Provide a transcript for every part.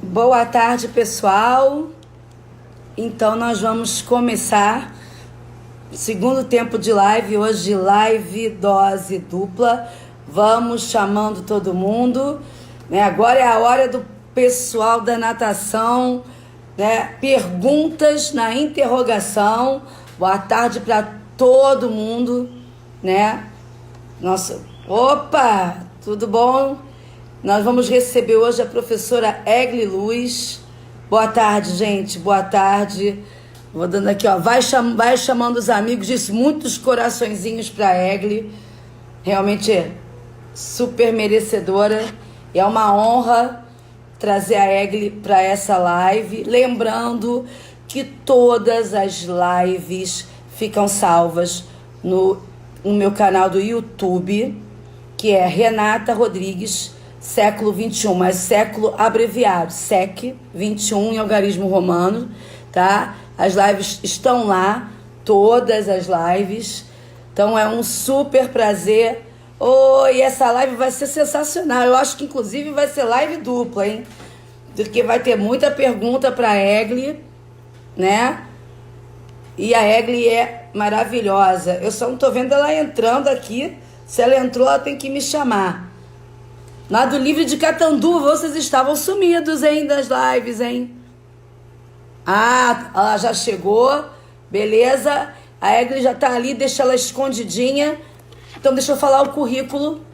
Boa tarde, pessoal. Então, nós vamos começar o segundo tempo de live. Hoje, live dose dupla. Vamos chamando todo mundo, né? Agora é a hora do pessoal da natação, né? Perguntas na interrogação. Boa tarde para todo mundo, né? Nossa, opa, tudo bom? Nós vamos receber hoje a professora Egli Luz. Boa tarde, gente, boa tarde. Vou dando aqui, ó, vai chamando os amigos, disse muitos coraçõezinhos para Egli. Realmente é super merecedora. E é uma honra trazer a Egli para essa live. Lembrando que todas as lives ficam salvas no meu canal do YouTube, que é Renata Rodrigues, século 21, mas século abreviado, SEC 21 em algarismo romano, tá? As lives estão lá, todas as lives. Então é um super prazer. E essa live vai ser sensacional. Eu acho que inclusive vai ser live dupla, hein? Porque vai ter muita pergunta para Egli, né? E a Egli é maravilhosa. Eu só não tô vendo ela entrando aqui. Se ela entrou, ela tem que me chamar. Lá do Livre de Catanduva, vocês estavam sumidos, hein, das lives, hein? Ah, ela já chegou. Beleza. A Egli já tá ali, deixa ela escondidinha. Então deixa eu falar o currículo,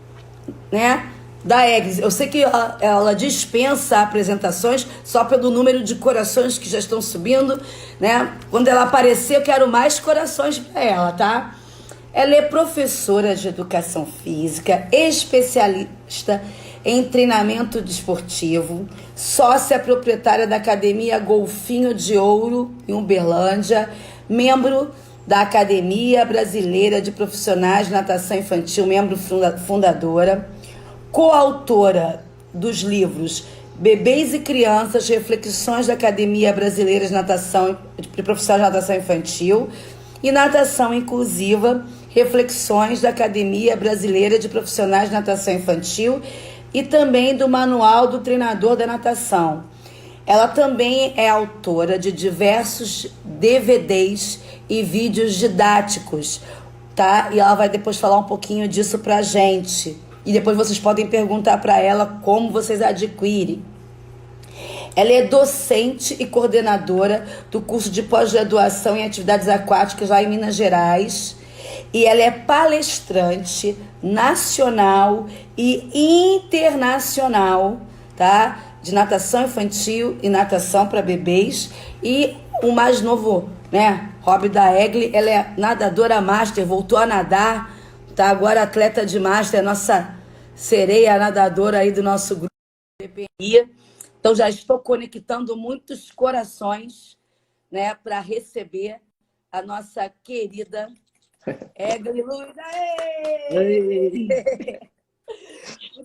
né, da Egli. Eu sei que ela dispensa apresentações só pelo número de corações que já estão subindo, né? Quando ela aparecer, eu quero mais corações para ela, tá? Ela é professora de educação física, especialista em treinamento desportivo, sócia proprietária da Academia Golfinho de Ouro, em Uberlândia, membro da Academia Brasileira de Profissionais de Natação Infantil, membro fundadora, coautora dos livros Bebês e Crianças, Reflexões da Academia Brasileira de Natação de Profissionais de Natação Infantil e Natação Inclusiva, Reflexões da Academia Brasileira de Profissionais de Natação Infantil e também do Manual do Treinador da Natação. Ela também é autora de diversos DVDs e vídeos didáticos, tá? E ela vai depois falar um pouquinho disso pra gente. E depois vocês podem perguntar para ela como vocês adquirem. Ela é docente e coordenadora do curso de pós-graduação em atividades aquáticas lá em Minas Gerais. E ela é palestrante nacional e internacional, tá? De natação infantil e natação para bebês. E o mais novo, né, hobby da Egli, ela é nadadora master, voltou a nadar, tá? Agora atleta de master, nossa sereia nadadora aí do nosso grupo de PPI. Então já estou conectando muitos corações, né, para receber a nossa querida Egli Luz. Ei,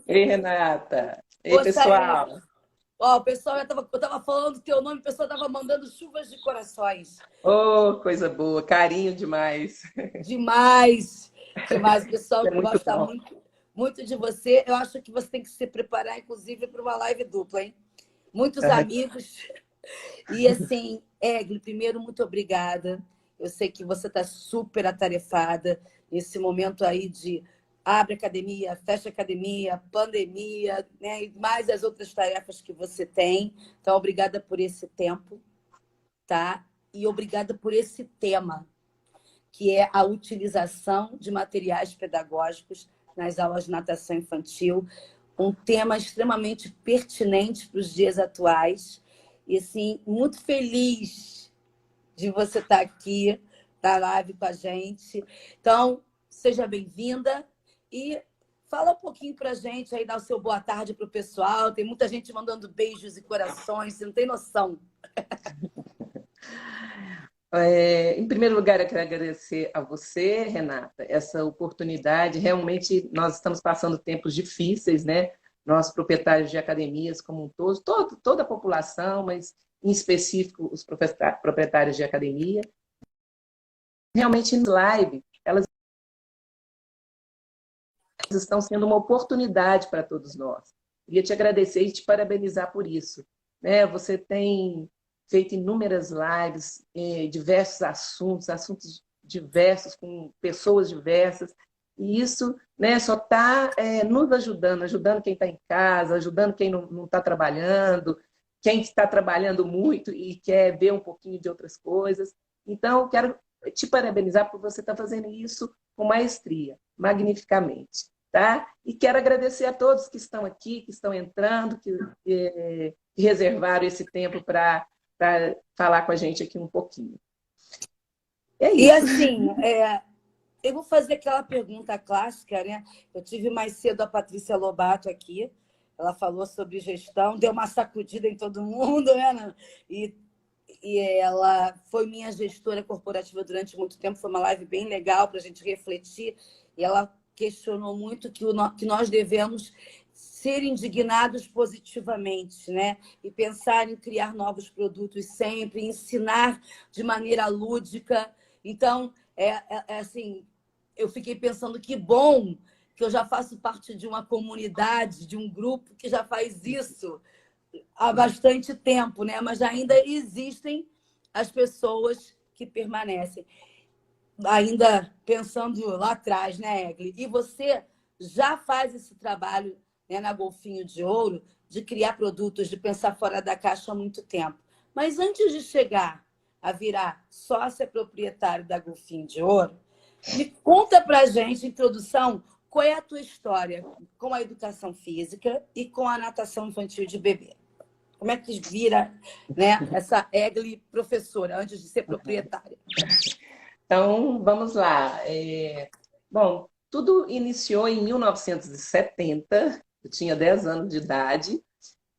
ei, Renata. Ei, Poxa, pessoal. ó, o pessoal, eu tava falando o teu nome, o pessoal tava mandando chuvas de corações. Oh, coisa boa, carinho demais. Demais, demais. O pessoal É muito gosta bom. muito, muito de você. Eu acho que você tem que se preparar, inclusive, para uma live dupla, hein? Muitos Ah, amigos. E assim, Egli, primeiro, muito obrigada. Eu sei que você está super atarefada nesse momento aí de abre academia, fecha academia, pandemia, né? E mais as outras tarefas que você tem. Então, obrigada por esse tempo, tá? E obrigada por esse tema, que é a utilização de materiais pedagógicos nas aulas de natação infantil, um tema extremamente pertinente para os dias atuais. E, assim, muito feliz de você estar aqui na live com a gente. Então, seja bem-vinda e fala um pouquinho para a gente aí, dá o seu boa tarde para o pessoal. Tem muita gente mandando beijos e corações, você não tem noção. Em primeiro lugar, eu quero agradecer a você, Renata, essa oportunidade. Realmente, nós estamos passando tempos difíceis, né? Nós, proprietários de academias como um todo, toda a população, mas em específico os proprietários de academia. Realmente, em live, elas estão sendo uma oportunidade para todos nós. Queria te agradecer e te parabenizar por isso. né? Você tem feito inúmeras lives, diversos assuntos diversos, com pessoas diversas, e isso, né, só está nos ajudando quem está em casa, ajudando quem não está trabalhando, quem está trabalhando muito e quer ver um pouquinho de outras coisas. Então, quero te parabenizar por você estar fazendo isso com maestria, magnificamente. Tá? E quero agradecer a todos que estão aqui, que estão entrando, que reservaram esse tempo para falar com a gente aqui um pouquinho. É E isso. assim, eu vou fazer aquela pergunta clássica, né? Eu tive mais cedo a Patrícia Lobato aqui, ela falou sobre gestão, deu uma sacudida em todo mundo, né, Ana? E ela foi minha gestora corporativa durante muito tempo, foi uma live bem legal para a gente refletir, e ela questionou muito que nós devemos ser indignados positivamente, né? E pensar em criar novos produtos sempre, ensinar de maneira lúdica. Então, assim, eu fiquei pensando que bom que eu já faço parte de uma comunidade, de um grupo que já faz isso há bastante tempo, né? Mas ainda existem as pessoas que permanecem. Ainda pensando lá atrás, né, Egli? E você já faz esse trabalho, né, na Golfinho de Ouro de criar produtos, de pensar fora da caixa há muito tempo. Mas antes de chegar a virar sócia proprietário da Golfinho de Ouro, me conta pra gente, introdução, qual é a tua história com a educação física e com a natação infantil de bebê? Como é que vira, né, essa Egli professora, antes de ser proprietária? Então, vamos lá. Bom, tudo iniciou em 1970, eu tinha 10 anos de idade,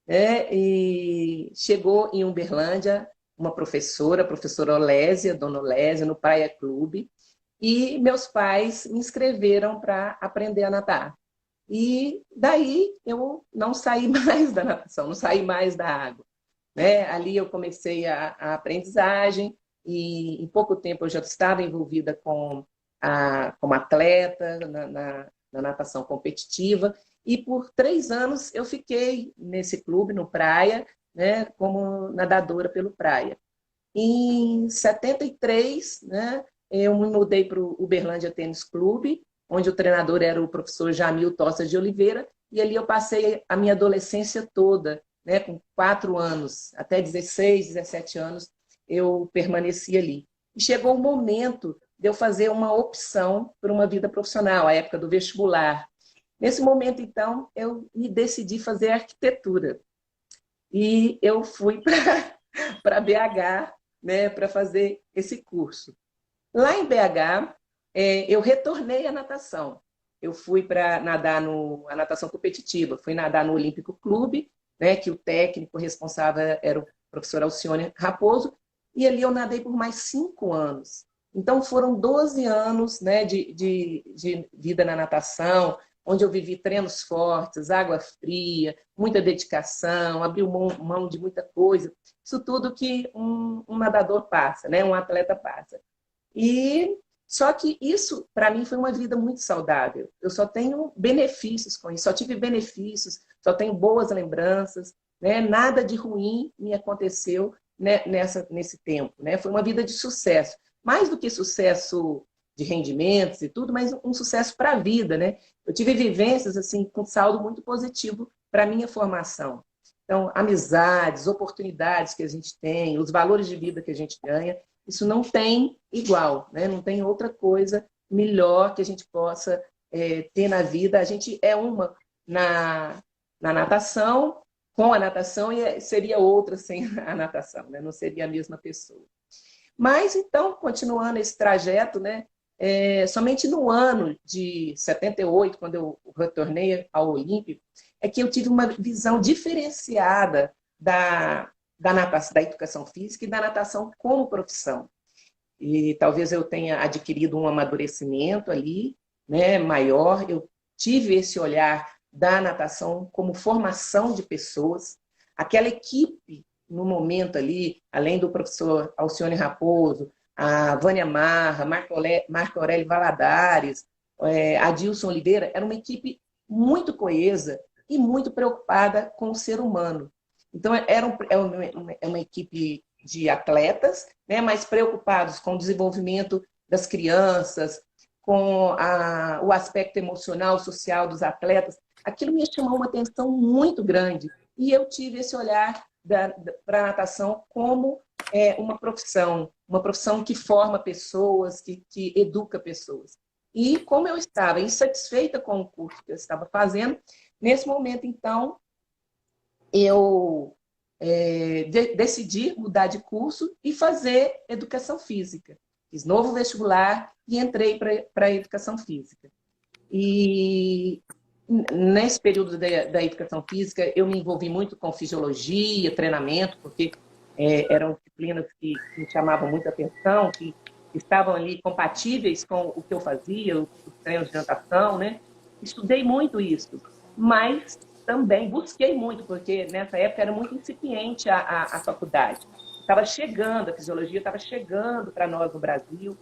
né? E chegou em Uberlândia uma professora, a professora Olésia, Dona Olésia, no Praia Clube, e meus pais me inscreveram para aprender a nadar. E daí eu não saí mais da natação, não saí mais da água, né? Ali eu comecei a aprendizagem e em pouco tempo eu já estava envolvida como atleta na natação competitiva e por 3 anos eu fiquei nesse clube, no Praia, né, como nadadora pelo Praia. Em 73, né, eu me mudei para o Uberlândia Tênis Clube, onde o treinador era o professor Jamil Tosta de Oliveira, e ali eu passei a minha adolescência toda, né, com 4 anos, até 16, 17 anos, eu permaneci ali. E chegou o momento de eu fazer uma opção por uma vida profissional, a época do vestibular. Nesse momento, então, eu me decidi fazer arquitetura. E eu fui para BH, né, para fazer esse curso. Lá em BH, eu retornei à natação. Eu fui para nadar a natação competitiva, fui nadar no Olímpico Clube, né, que o técnico responsável era o professor Alcione Raposo, e ali eu nadei por mais 5 anos. Então foram 12 anos, né, de vida na natação, onde eu vivi treinos fortes, água fria, muita dedicação, abriu mão de muita coisa. Isso tudo que um nadador passa, né, um atleta passa. E só que isso, para mim, foi uma vida muito saudável. Eu só tenho benefícios com isso, só tive benefícios, só tenho boas lembranças, né? Nada de ruim me aconteceu, né, nesse tempo, né? Foi uma vida de sucesso. Mais do que sucesso de rendimentos e tudo, mas um sucesso para a vida, né? Eu tive vivências assim com saldo muito positivo para a minha formação. Então, amizades, oportunidades que a gente tem, os valores de vida que a gente ganha, isso não tem igual, né? Não tem outra coisa melhor que a gente possa ter na vida. A gente é uma na natação, com a natação, e seria outra sem a natação, né? Não seria a mesma pessoa. Mas, então, continuando esse trajeto, né? Somente no ano de 78, quando eu retornei ao Olímpico, é que eu tive uma visão diferenciada da natação, da educação física e da natação como profissão. E talvez eu tenha adquirido um amadurecimento ali, né, maior. Eu tive esse olhar da natação como formação de pessoas. Aquela equipe, no momento ali, além do professor Alcione Raposo, a Vânia Marra, Marco Aurélio Valadares, Adilson Oliveira, era uma equipe muito coesa e muito preocupada com o ser humano. Então, é uma equipe de atletas, né, mas preocupados com o desenvolvimento das crianças, com o aspecto emocional, social dos atletas. Aquilo me chamou uma atenção muito grande. E eu tive esse olhar para a natação como uma profissão que forma pessoas, que educa pessoas. E como eu estava insatisfeita com o curso que eu estava fazendo, nesse momento, então, eu decidi mudar de curso e fazer educação física. Fiz novo vestibular e entrei para a educação física. E nesse período da educação física, eu me envolvi muito com fisiologia, treinamento, porque eram disciplinas que me chamavam muita atenção, que estavam ali compatíveis com o que eu fazia, os treinos de natação, né? Estudei muito isso, mas também busquei muito, porque nessa época era muito incipiente a faculdade. Estava chegando, a fisiologia estava chegando para nós no Brasil,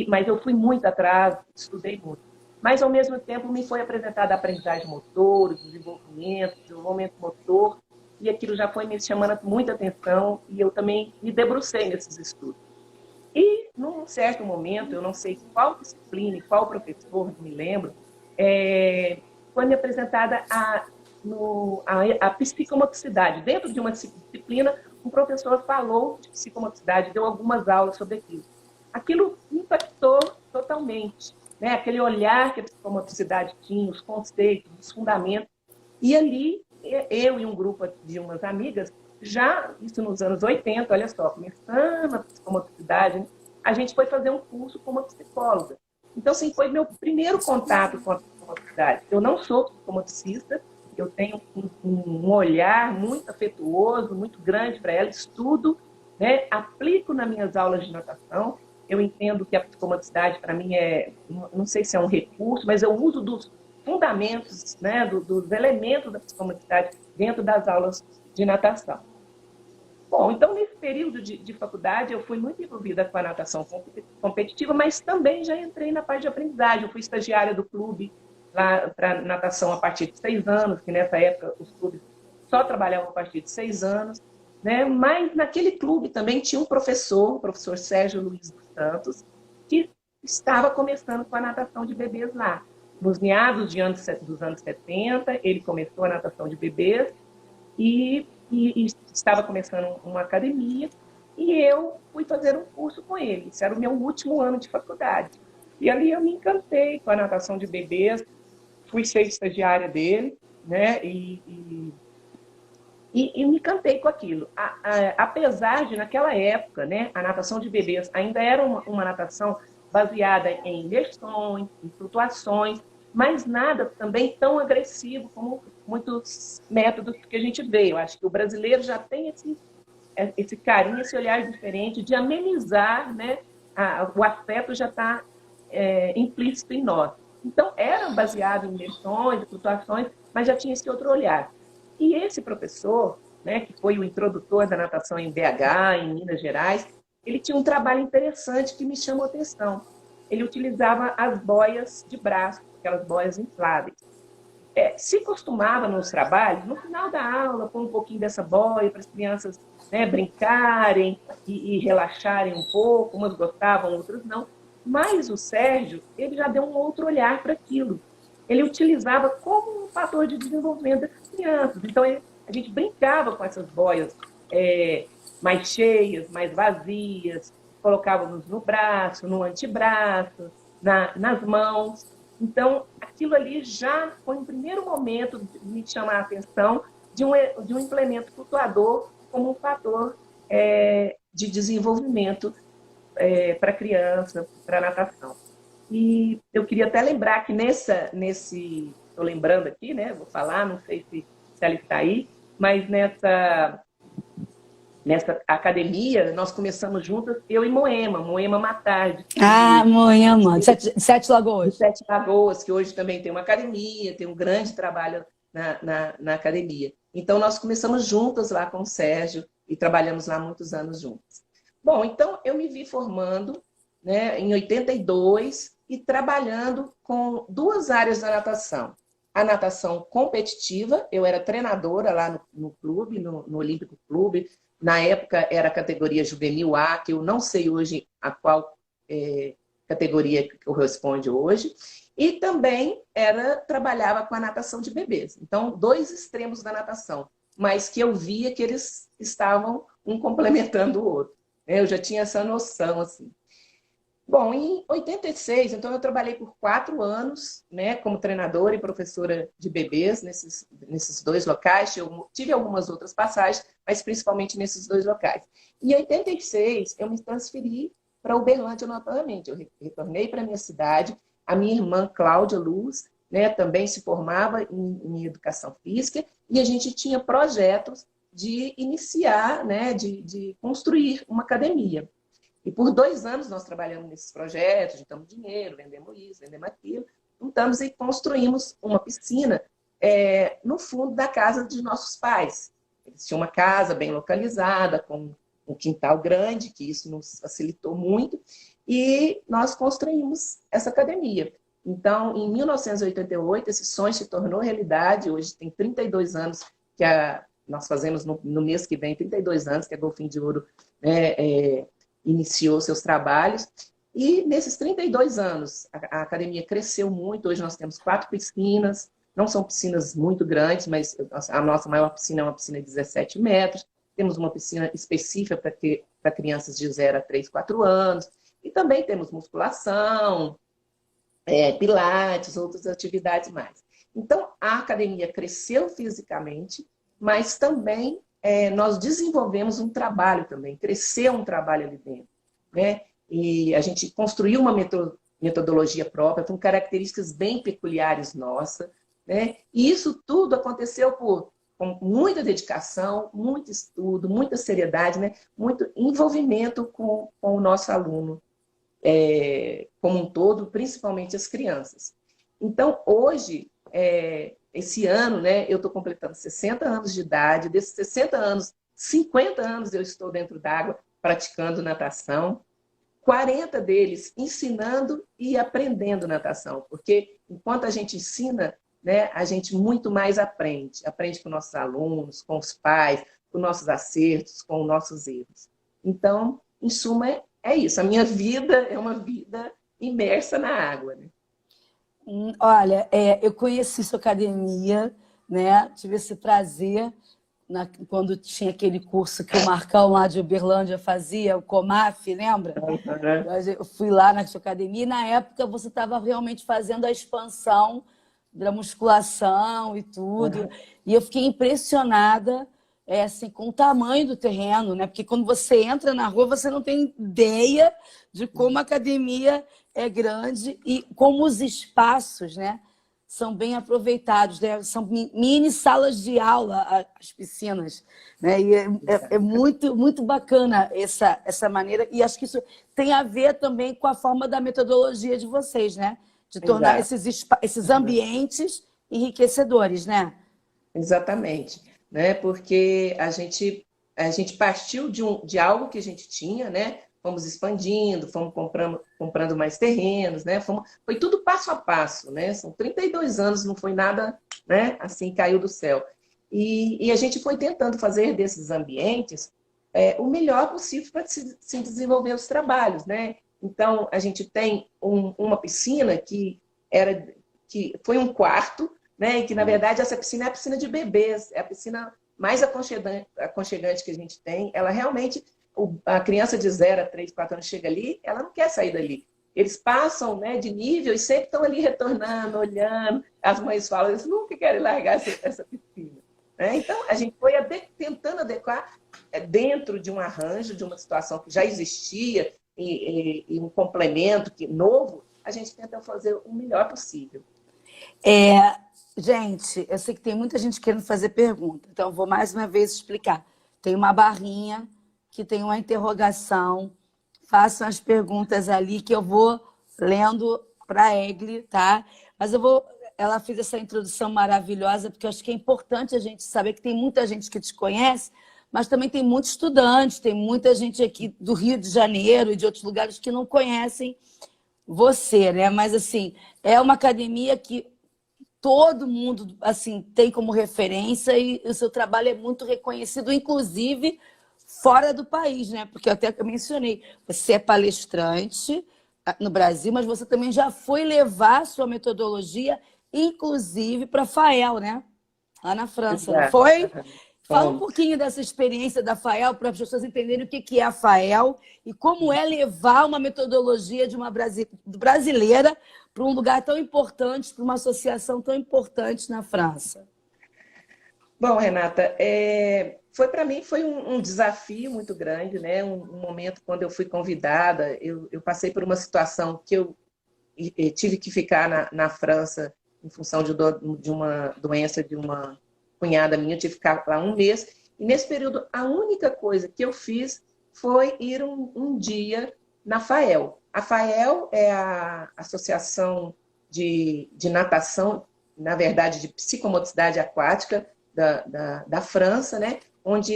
mas eu fui muito atrás, estudei muito. Mas, ao mesmo tempo, me foi apresentada a aprendizagem motor, o desenvolvimento motor, e aquilo já foi me chamando muita atenção, e eu também me debrucei nesses estudos. E, num certo momento, eu não sei qual disciplina e qual professor, não me lembro, foi me apresentada a psicomotricidade. Dentro de uma disciplina, um professor falou de psicomotricidade, deu algumas aulas sobre aquilo. Aquilo me impactou totalmente, né? Aquele olhar que a psicomotricidade tinha, os conceitos, os fundamentos. E ali, eu e um grupo de umas amigas, já, isso nos anos 80, olha só, começando a psicomotricidade, a gente foi fazer um curso com uma psicóloga. Então, assim, foi meu primeiro contato com a psicomotricidade. Eu não sou psicomotricista, eu tenho um olhar muito afetuoso, muito grande para ela, estudo, né? Aplico nas minhas aulas de natação. Eu entendo que a psicomotricidade, para mim, não sei se é um recurso, mas eu uso dos fundamentos, né, dos elementos da psicomotricidade dentro das aulas de natação. Bom, então, nesse período de faculdade, eu fui muito envolvida com a natação competitiva, mas também já entrei na parte de aprendizagem. Eu fui estagiária do clube lá para natação a partir de 6 anos, que nessa época os clubes só trabalhavam a partir de 6 anos. Né? Mas naquele clube também tinha um professor, o professor Sérgio Luiz dos Santos, que estava começando com a natação de bebês lá. Nos meados dos anos 70, ele começou a natação de bebês e estava começando uma academia, e eu fui fazer um curso com ele. Isso era o meu último ano de faculdade. E ali eu me encantei com a natação de bebês, fui ser estagiária dele, né? E me encantei com aquilo. Apesar de, naquela época, né, a natação de bebês ainda era uma natação baseada em imersões, em flutuações, mas nada também tão agressivo como muitos métodos que a gente vê. Eu acho que o brasileiro já tem esse carinho, esse olhar diferente de amenizar, né? O afeto já está implícito em nós. Então, era baseado em imersões, flutuações, mas já tinha esse outro olhar. E esse professor, né, que foi o introdutor da natação em BH, em Minas Gerais, ele tinha um trabalho interessante que me chamou a atenção. Ele utilizava as boias de braço, aquelas boias infláveis. Se costumava nos trabalhos, no final da aula, pôr um pouquinho dessa boia para as crianças, né, brincarem e relaxarem um pouco, umas gostavam, outras não. Mas o Sérgio, ele já deu um outro olhar para aquilo. Ele utilizava como um fator de desenvolvimento das crianças. Então, a gente brincava com essas boias mais cheias, mais vazias, colocávamos no braço, no antebraço, nas mãos. Então, aquilo ali já foi um primeiro momento de me chamar a atenção de um implemento flutuador como um fator de desenvolvimento para a criança, para a natação. E eu queria até lembrar que estou lembrando aqui, né? Vou falar, não sei se ela está aí, mas nessa academia nós começamos juntas, eu e Moema Matardi. Moema, Sete Lagoas. Sete Lagoas, que hoje também tem uma academia, tem um grande trabalho na academia. Então, nós começamos juntas lá com o Sérgio e trabalhamos lá muitos anos juntas. Bom, então eu me vi formando, né, em 82 e trabalhando com 2 áreas da natação. a natação competitiva, eu era treinadora lá no clube, no Olímpico Clube. Na época era a categoria juvenil A, que eu não sei hoje a qual categoria que corresponde hoje. E também trabalhava com a natação de bebês. Então, dois extremos da natação, mas que eu via que eles estavam um complementando o outro. Eu já tinha essa noção, assim. Bom, em 86, então eu trabalhei por 4 anos, né, como treinadora e professora de bebês nesses dois locais. Eu tive algumas outras passagens, mas principalmente nesses dois locais. Em 86, eu me transferi para Uberlândia novamente. Eu retornei para a minha cidade. A minha irmã, Cláudia Luz, né, também se formava em educação física, e a gente tinha projetos de iniciar, né, de construir uma academia. E por 2 anos nós trabalhamos nesses projetos, juntamos dinheiro, vendemos isso, vendemos aquilo, juntamos e construímos uma piscina no fundo da casa de nossos pais. Eles tinham uma casa bem localizada, com um quintal grande, que isso nos facilitou muito, e nós construímos essa academia. Então, em 1988, esse sonho se tornou realidade. Hoje tem 32 anos que nós fazemos no mês que vem, 32 anos que a Golfinho de Ouro, né, iniciou seus trabalhos. E nesses 32 anos, a academia cresceu muito. Hoje nós temos 4 piscinas, não são piscinas muito grandes, mas a nossa maior piscina é uma piscina de 17 metros. Temos uma piscina específica para crianças de 0 a 3, 4 anos. E também temos musculação, pilates, outras atividades mais. Então, a academia cresceu fisicamente, mas também nós desenvolvemos um trabalho também, cresceu um trabalho ali dentro, né? E a gente construiu uma metodologia própria, com características bem peculiares nossas, né? E isso tudo aconteceu com muita dedicação, muito estudo, muita seriedade, né? Muito envolvimento com o nosso aluno como um todo, principalmente as crianças. Então, hoje, esse ano, né, eu estou completando 60 anos de idade. Desses 60 anos, 50 anos eu estou dentro d'água praticando natação, 40 deles ensinando e aprendendo natação, porque enquanto a gente ensina, né, a gente muito mais aprende com nossos alunos, com os pais, com nossos acertos, com os nossos erros. Então, em suma, é isso. A minha vida é uma vida imersa na água, né? Olha, eu conheci sua academia, né? Tive esse prazer quando tinha aquele curso que o Marcão lá de Uberlândia fazia, o Comaf, lembra? Eu fui lá na sua academia e na época você estava realmente fazendo a expansão da musculação e tudo. E eu fiquei impressionada assim, com o tamanho do terreno, né? Porque quando você entra na rua, você não tem ideia de como a academia é grande e como os espaços, né, são bem aproveitados, né? São mini salas de aula, as piscinas, né? E é muito, muito bacana essa maneira, e acho que isso tem a ver também com a forma da metodologia de vocês, né? De tornar esses ambientes enriquecedores, né? Exatamente, né? Porque a gente partiu de algo que a gente tinha, né? Fomos expandindo, fomos comprando mais terrenos, né? Foi tudo passo a passo, né? São 32 anos, não foi nada, né? Assim, caiu do céu. E a gente foi tentando fazer desses ambientes o melhor possível para se desenvolver os trabalhos, né? Então, a gente tem uma piscina que foi um quarto, né? E que, na verdade, essa piscina é a piscina de bebês, é a piscina mais aconchegante que a gente tem. Ela realmente, a criança de 0 a 3, 4 anos chega ali, ela não quer sair dali. Eles passam, né, de nível e sempre estão ali retornando, olhando. As mães falam, eles nunca querem largar essa piscina. Né? Então, a gente foi tentando adequar dentro de um arranjo, de uma situação que já existia, e um complemento novo, a gente tenta fazer o melhor possível. Gente, eu sei que tem muita gente querendo fazer pergunta, então eu vou mais uma vez explicar. Tem uma barrinha que tem uma interrogação, façam as perguntas ali que eu vou lendo para a Egli, tá? Mas ela fez essa introdução maravilhosa, porque eu acho que é importante a gente saber que tem muita gente que te conhece, mas também tem muitos estudantes, tem muita gente aqui do Rio de Janeiro e de outros lugares que não conhecem você, né? Mas, assim, é uma academia que todo mundo assim tem como referência e o seu trabalho é muito reconhecido, inclusive fora do país, né? Porque eu até mencionei, você é palestrante no Brasil, mas você também já foi levar a sua metodologia, inclusive para a FAEL, né? Lá na França, não Exato. foi? Aham. Fala um Bom, pouquinho dessa experiência da FAEL para as pessoas entenderem o que é a FAEL e como é levar uma metodologia de uma brasileira para um lugar tão importante, para uma associação tão importante na França. bom, Renata, foi para mim foi um desafio muito grande, né? Um momento quando eu fui convidada, eu passei por uma situação que eu tive que ficar na França em função de uma doença de uma cunhada minha, eu tive que ficar lá um mês. E nesse período, a única coisa que eu fiz foi ir um dia na FAEL. A FAEL é a Associação de Natação, na verdade, de Psicomotricidade Aquática da França, né? Onde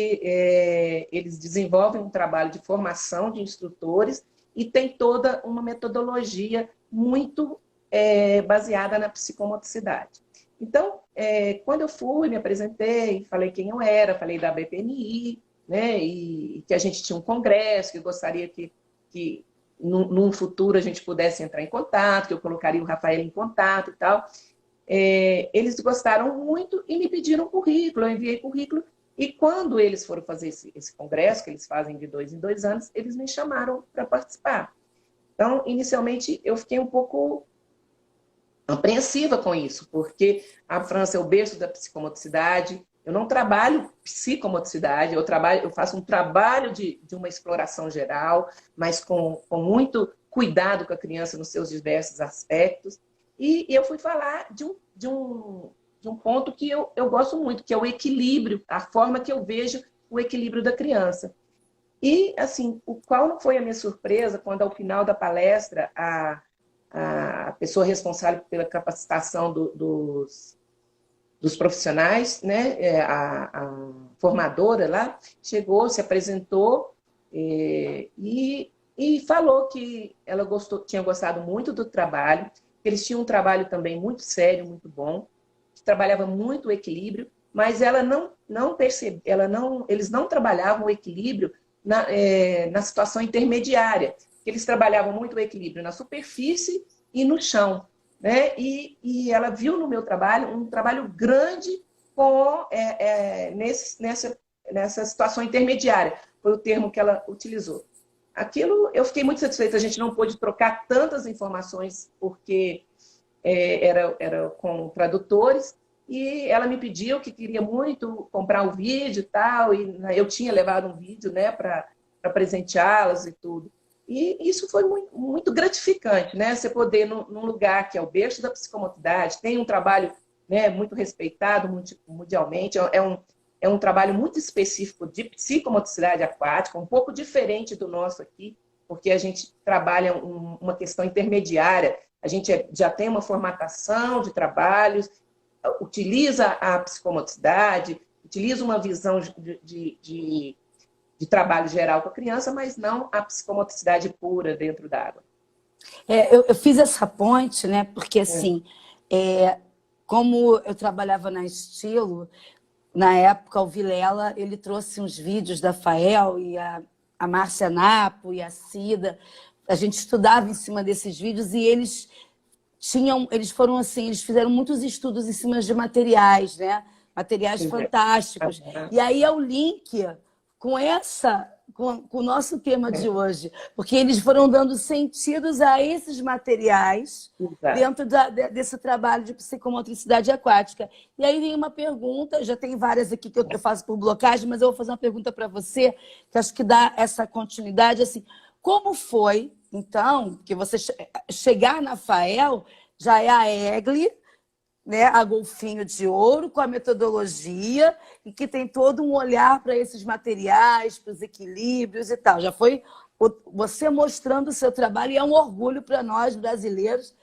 eles desenvolvem um trabalho de formação de instrutores e tem toda uma metodologia muito baseada na psicomotricidade. Então, quando eu fui, me apresentei, falei quem eu era, falei da BPNI, né, e que a gente tinha um congresso, que eu gostaria que num futuro a gente pudesse entrar em contato, que eu colocaria o Rafael em contato e tal. Eles gostaram muito e me pediram currículo, eu enviei currículo, e quando eles foram fazer esse congresso, que eles fazem de 2 em 2 anos, eles me chamaram para participar. Então, inicialmente, eu fiquei um pouco apreensiva com isso, porque a França é o berço da psicomotricidade. Eu não trabalho psicomotricidade, eu faço um trabalho de uma exploração geral, mas com muito cuidado com a criança nos seus diversos aspectos. E eu fui falar de um ponto que eu gosto muito, que é o equilíbrio, a forma que eu vejo o equilíbrio da criança. E, assim, qual não foi a minha surpresa quando, ao final da palestra, a pessoa responsável pela capacitação dos profissionais, né, a formadora lá, chegou, se apresentou e falou que ela tinha gostado muito do trabalho, que eles tinham um trabalho também muito sério, muito bom, que trabalhava muito o equilíbrio, mas eles não trabalhavam o equilíbrio na situação intermediária, que eles trabalhavam muito o equilíbrio na superfície e no chão, né? E ela viu no meu trabalho um trabalho grande nessa situação intermediária, foi o termo que ela utilizou. Aquilo eu fiquei muito satisfeita, a gente não pôde trocar tantas informações, porque era com tradutores, e ela me pediu que queria muito comprar o vídeo e tal, e eu tinha levado um vídeo, né, para presenteá-las e tudo. E isso foi muito, muito gratificante, né? Você poder, num lugar que é o berço da psicomotricidade, tem um trabalho, né, muito respeitado mundialmente, é um trabalho muito específico de psicomotricidade aquática, um pouco diferente do nosso aqui, porque a gente trabalha uma questão intermediária, a gente já tem uma formatação de trabalhos, utiliza a psicomotricidade, utiliza uma visão de trabalho geral com a criança, mas não a psicomotricidade pura dentro da água. Eu fiz essa ponte, né? Porque assim, como eu trabalhava na Estilo, na época o Vilela ele trouxe uns vídeos da Fael e a Márcia Napo e a Cida. A gente estudava em cima desses vídeos e eles foram assim, eles fizeram muitos estudos em cima de materiais, né? Materiais fantásticos. E aí é o link com o nosso tema de hoje, porque eles foram dando sentidos a esses materiais dentro desse trabalho de psicomotricidade aquática. E aí vem uma pergunta, já tem várias aqui que eu faço por blocagem, mas eu vou fazer uma pergunta para você, que acho que dá essa continuidade, assim, como foi, então, que você chegar na FAEL, já é a EGLE, né, a Golfinho de Ouro, com a metodologia, e que tem todo um olhar para esses materiais, para os equilíbrios e tal. Já foi você mostrando o seu trabalho, e é um orgulho para nós, brasileiros,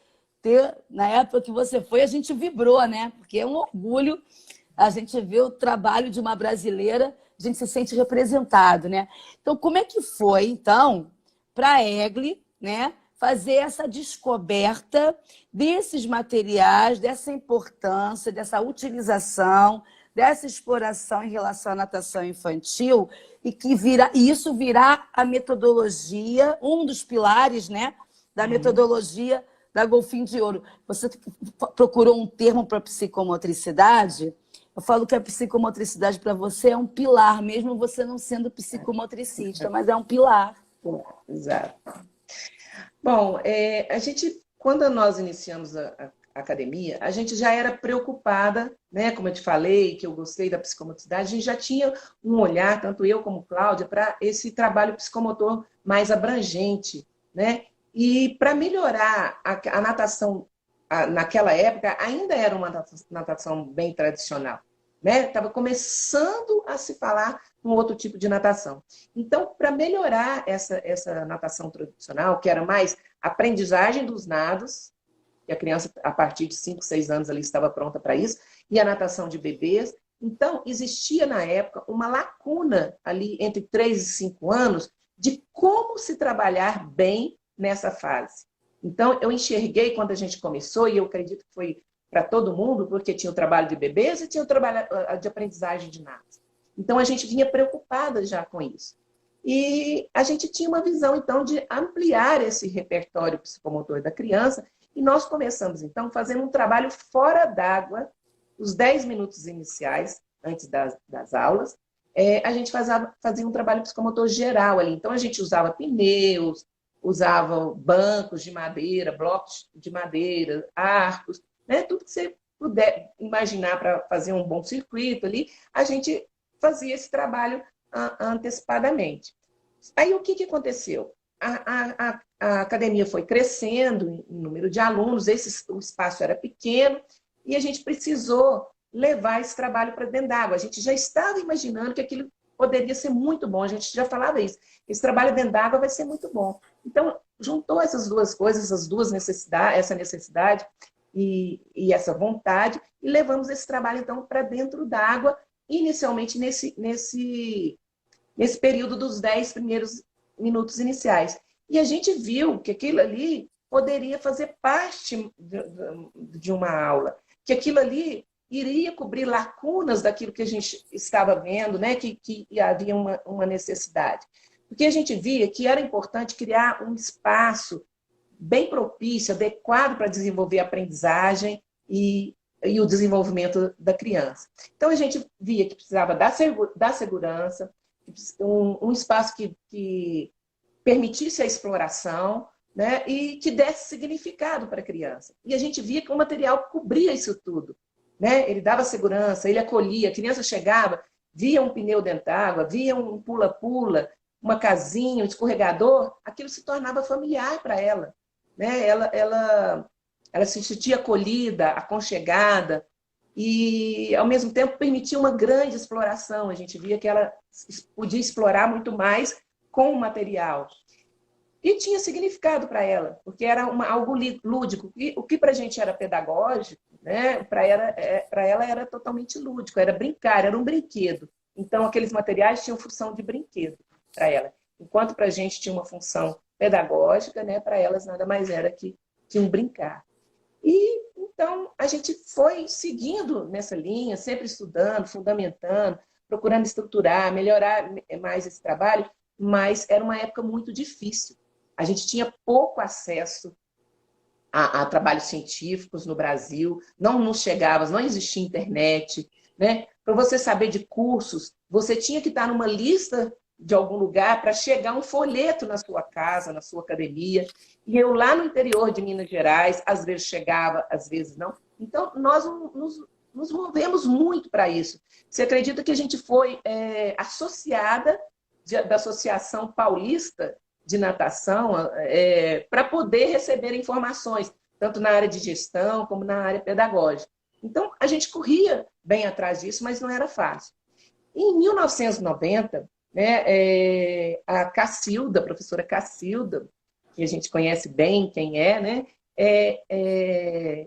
ter, na época que você foi, a gente vibrou, né? Porque é um orgulho a gente ver o trabalho de uma brasileira, a gente se sente representado, né? Então, como é que foi, então, para a EGLE, né, fazer essa descoberta desses materiais, dessa importância, dessa utilização, dessa exploração em relação à natação infantil, e que isso virá a metodologia, um dos pilares, né, da metodologia da Golfinho de Ouro. Você procurou um termo para psicomotricidade? Eu falo que a psicomotricidade para você é um pilar, mesmo você não sendo psicomotricista, mas é um pilar. Exato. Bom, quando nós iniciamos a academia, a gente já era preocupada, né? Como eu te falei, que eu gostei da psicomotricidade, a gente já tinha um olhar, tanto eu como Cláudia, para esse trabalho psicomotor mais abrangente, né? E para melhorar a natação, naquela época, ainda era uma natação bem tradicional, né? Estava começando a se falar um outro tipo de natação. Então, para melhorar essa natação tradicional, que era mais aprendizagem dos nados, que a criança, a partir de 5, 6 anos, ali estava pronta para isso, e a natação de bebês. Então, existia na época uma lacuna ali entre 3 e 5 anos de como se trabalhar bem nessa fase. Então, eu enxerguei quando a gente começou, e eu acredito que foi para todo mundo, porque tinha o trabalho de bebês e tinha o trabalho de aprendizagem de nados. Então, a gente vinha preocupada já com isso. E a gente tinha uma visão, então, de ampliar esse repertório psicomotor da criança, e nós começamos, então, fazendo um trabalho fora d'água, os 10 minutos iniciais, antes das aulas, a gente fazia um trabalho psicomotor geral ali. Então, a gente usava pneus, usava bancos de madeira, blocos de madeira, arcos, né? Tudo que você puder imaginar para fazer um bom circuito ali, a gente fazia esse trabalho antecipadamente. Aí, o que aconteceu? A academia foi crescendo em número de alunos, o espaço era pequeno, e a gente precisou levar esse trabalho para dentro d'água. A gente já estava imaginando que aquilo poderia ser muito bom, a gente já falava isso. Esse trabalho dentro d'água vai ser muito bom. Então, juntou essas duas coisas, essas duas necessidades, essa necessidade e essa vontade, e levamos esse trabalho, então, para dentro d'água, inicialmente nesse período dos 10 primeiros minutos iniciais. E a gente viu que aquilo ali poderia fazer parte de uma aula, que aquilo ali iria cobrir lacunas daquilo que a gente estava vendo, né? que havia uma necessidade. Porque a gente via que era importante criar um espaço bem propício, adequado para desenvolver a aprendizagem e o desenvolvimento da criança. Então, a gente via que precisava da segurança, um espaço que permitisse a exploração, né, e que desse significado para a criança. E a gente via que o material cobria isso tudo. Né? Ele dava segurança, ele acolhia, a criança chegava, via um pneu dentro d'água, via um pula-pula, uma casinha, um escorregador, aquilo se tornava familiar para ela. Né? Ela se sentia acolhida, aconchegada, e, ao mesmo tempo, permitia uma grande exploração. A gente via que ela podia explorar muito mais com o material. E tinha significado para ela, porque era algo lúdico. E o que para a gente era pedagógico, né? Para ela era totalmente lúdico, era brincar, era um brinquedo. Então, aqueles materiais tinham função de brinquedo para ela. Enquanto para a gente tinha uma função pedagógica, né? Para elas nada mais era que um brincar. E então a gente foi seguindo nessa linha, sempre estudando, fundamentando, procurando estruturar, melhorar mais esse trabalho, mas era uma época muito difícil. A gente tinha pouco acesso a trabalhos científicos no Brasil, não nos chegava, não existia internet, né? Para você saber de cursos, você tinha que estar numa lista de algum lugar para chegar um folheto na sua casa, na sua academia. E eu lá no interior de Minas Gerais, às vezes chegava, às vezes não. Então, nós nos movemos muito para isso. Você acredita que a gente foi associada da Associação Paulista de Natação para poder receber informações, tanto na área de gestão como na área pedagógica. Então, a gente corria bem atrás disso, mas não era fácil. Em 1990, né, a Cacilda, a professora Cacilda, que a gente conhece bem quem é, né,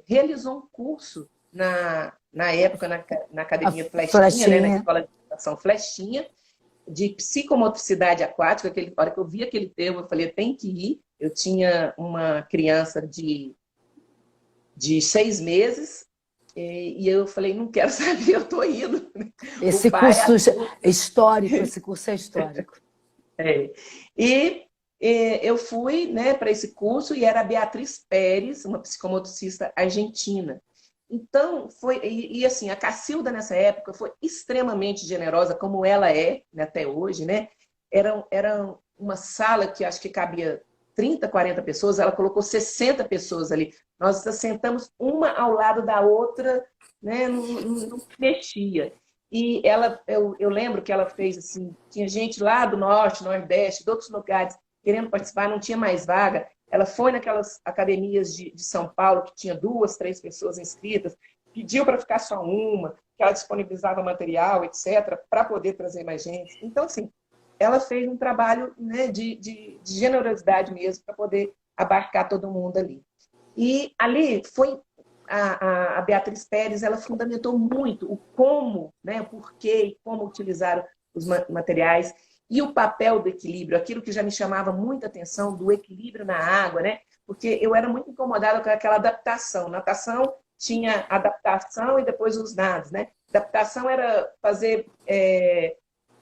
realizou um curso na época na Academia Flechinha, né, na Escola de Natação Flechinha, de psicomotricidade aquática. A hora que eu vi aquele termo, eu falei, tem que ir, Eu tinha uma criança de 6 meses e eu falei, não quero saber, eu estou indo. O Esse pai curso é histórico, esse curso é histórico. é. E eu fui, né, para esse curso e era a Beatriz Pérez, uma psicomotricista argentina. Então, assim, a Cacilda nessa época foi extremamente generosa, como ela é, né, até hoje, né? Era uma sala que acho que cabia 30, 40 pessoas, ela colocou 60 pessoas ali. Nós sentamos uma ao lado da outra, né? Não mexia. E eu lembro que ela fez assim, tinha gente lá do norte, nordeste, de outros lugares querendo participar, não tinha mais vaga. Ela foi naquelas academias de São Paulo que tinha 2, 3 pessoas inscritas, pediu para ficar só uma, que ela disponibilizava material, etc., para poder trazer mais gente. Então, assim, ela fez um trabalho, né, de generosidade mesmo para poder abarcar todo mundo ali. E ali foi a Beatriz Pérez, ela fundamentou muito o como, né, o porquê e como utilizar os materiais e o papel do equilíbrio, aquilo que já me chamava muita atenção, do equilíbrio na água, né? Porque eu era muito incomodada com aquela adaptação. Natação tinha adaptação e depois os nados, né? Adaptação era fazer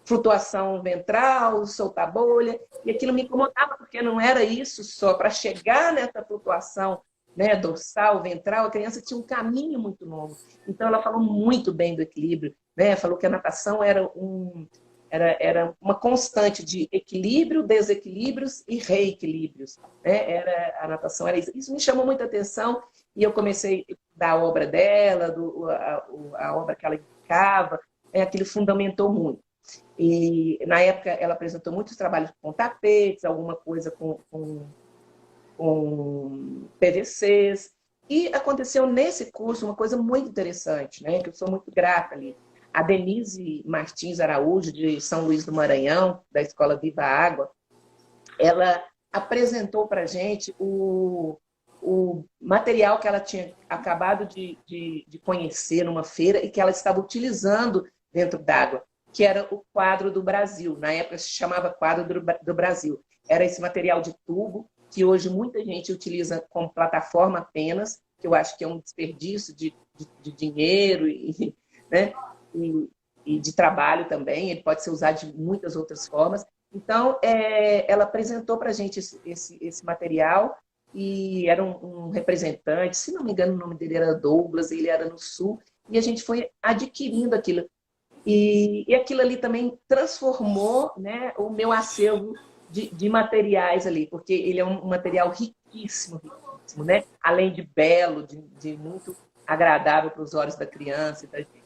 flutuação ventral, soltar bolha, e aquilo me incomodava, porque não era isso só. Para chegar nessa flutuação, né, dorsal, ventral, a criança tinha um caminho muito longo. Então, ela falou muito bem do equilíbrio, né? Falou que a natação era uma constante de equilíbrio, desequilíbrios e reequilíbrios. Né? A natação era isso. Isso me chamou muita atenção e eu comecei da obra dela, a obra que ela indicava, aquilo fundamentou muito. E, na época, ela apresentou muitos trabalhos com tapetes, alguma coisa com PVCs. E aconteceu nesse curso uma coisa muito interessante, né? Que eu sou muito grata ali. A Denise Martins Araújo, de São Luís do Maranhão, da Escola Viva Água, ela apresentou para a gente o material que ela tinha acabado de conhecer numa feira e que ela estava utilizando dentro d'água, que era o quadro do Brasil. Na época se chamava quadro do Brasil. Era esse material de tubo que hoje muita gente utiliza como plataforma apenas, que eu acho que é um desperdício de dinheiro né? e de trabalho também. Ele pode ser usado de muitas outras formas. Então, ela apresentou para a gente esse material e era um representante, se não me engano, o nome dele era Douglas, ele era no Sul, e a gente foi adquirindo aquilo. E aquilo ali também transformou, né, o meu acervo de materiais ali, porque ele é um material riquíssimo, riquíssimo, né? Além de belo, de muito agradável para os olhos da criança e da gente.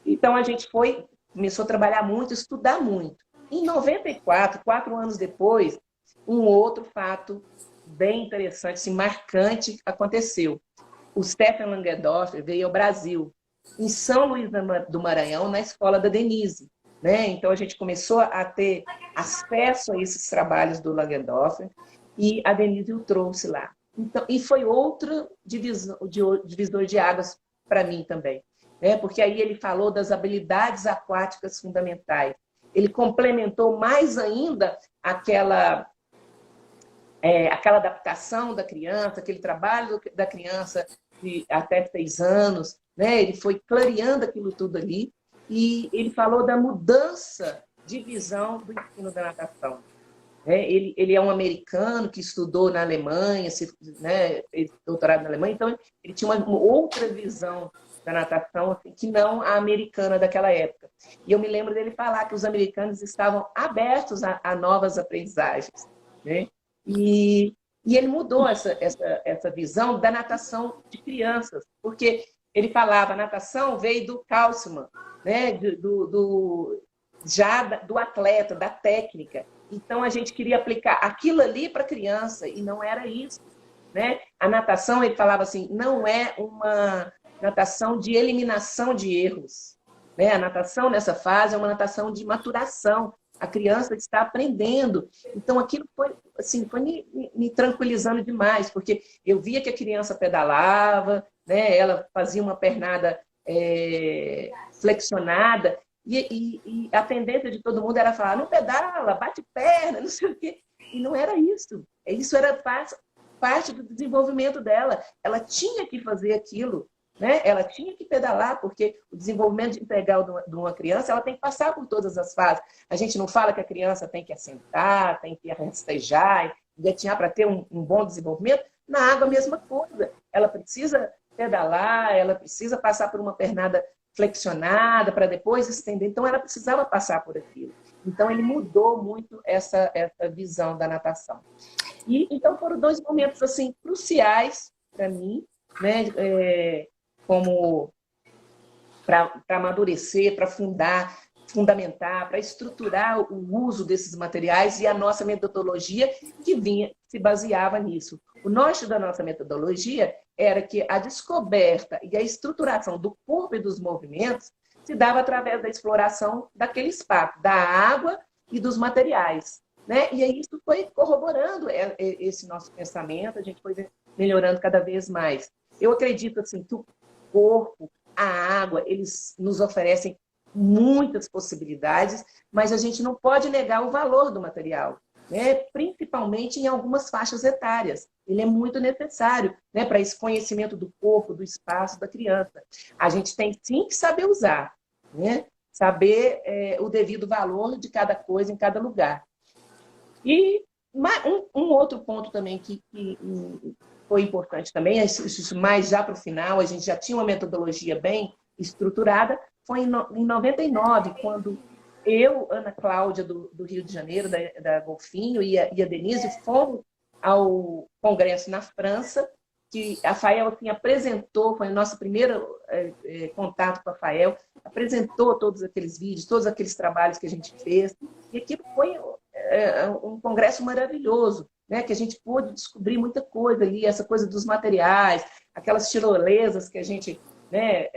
Então, a gente começou a trabalhar muito, estudar muito. Em 94, 4 anos depois, um outro fato bem interessante, assim, marcante, aconteceu. O Stefan Langendorfer veio ao Brasil, em São Luís do Maranhão, na escola da Denise. Né? Então, a gente começou a ter acesso a esses trabalhos do Langendorfer e a Denise o trouxe lá. Então, e foi outro divisor de águas para mim também. Né? Porque aí ele falou das habilidades aquáticas fundamentais. Ele complementou mais ainda aquela adaptação da criança, aquele trabalho da criança de até 6 anos, né? Ele foi clareando aquilo tudo ali e ele falou da mudança de visão do ensino da natação. Ele é um americano que estudou na Alemanha, né, fez doutorado na Alemanha, então ele tinha uma outra visão da natação assim, que não a americana daquela época. E eu me lembro dele falar que os americanos estavam abertos a novas aprendizagens. Né? E ele mudou essa visão da natação de crianças, porque ele falava, a natação veio do Kalsman, né? Já do atleta, da técnica. Então, a gente queria aplicar aquilo ali para a criança, e não era isso. Né? A natação, ele falava assim, não é uma natação de eliminação de erros. Né? A natação, nessa fase, é uma natação de maturação. A criança está aprendendo. Então, aquilo foi me tranquilizando demais, porque eu via que a criança pedalava, né? Ela fazia uma pernada flexionada, e a tendência de todo mundo era falar, não pedala, bate perna, não sei o quê. E não era isso. Isso era parte do desenvolvimento dela. Ela tinha que fazer aquilo, né? Ela tinha que pedalar, porque o desenvolvimento integral de uma criança, ela tem que passar por todas as fases. A gente não fala que a criança tem que assentar, tem que rastejar, engatinhar para ter um bom desenvolvimento. Na água, a mesma coisa. Ela precisa pedalar, ela precisa passar por uma pernada flexionada para depois estender. Então, ela precisava passar por aquilo. Então, ele mudou muito essa visão da natação. E, então, foram dois momentos assim, cruciais para mim, né? Como para amadurecer, para fundamentar, para estruturar o uso desses materiais e a nossa metodologia que se baseava nisso. O norte da nossa metodologia era que a descoberta e a estruturação do corpo e dos movimentos se dava através da exploração daquele espaço, da água e dos materiais, né? E aí isso foi corroborando esse nosso pensamento, a gente foi melhorando cada vez mais. Eu acredito assim, que o corpo, a água, eles nos oferecem muitas possibilidades, mas a gente não pode negar o valor do material, né? Principalmente em algumas faixas etárias. Ele é muito necessário, né? Para esse conhecimento do corpo, do espaço da criança. A gente tem sim que saber usar, né? Saber o devido valor de cada coisa em cada lugar. E um outro ponto também que foi importante também, isso mais já para o final, a gente já tinha uma metodologia bem estruturada, foi em 99, quando eu, Ana Cláudia, do Rio de Janeiro, da Golfinho, e a Denise, fomos ao congresso na França, que a FAEL assim, apresentou, foi o nosso primeiro contato com a FAEL, apresentou todos aqueles vídeos, todos aqueles trabalhos que a gente fez, e aquilo foi um congresso maravilhoso, né? Que a gente pôde descobrir muita coisa ali, essa coisa dos materiais, aquelas tirolesas que a gente... né,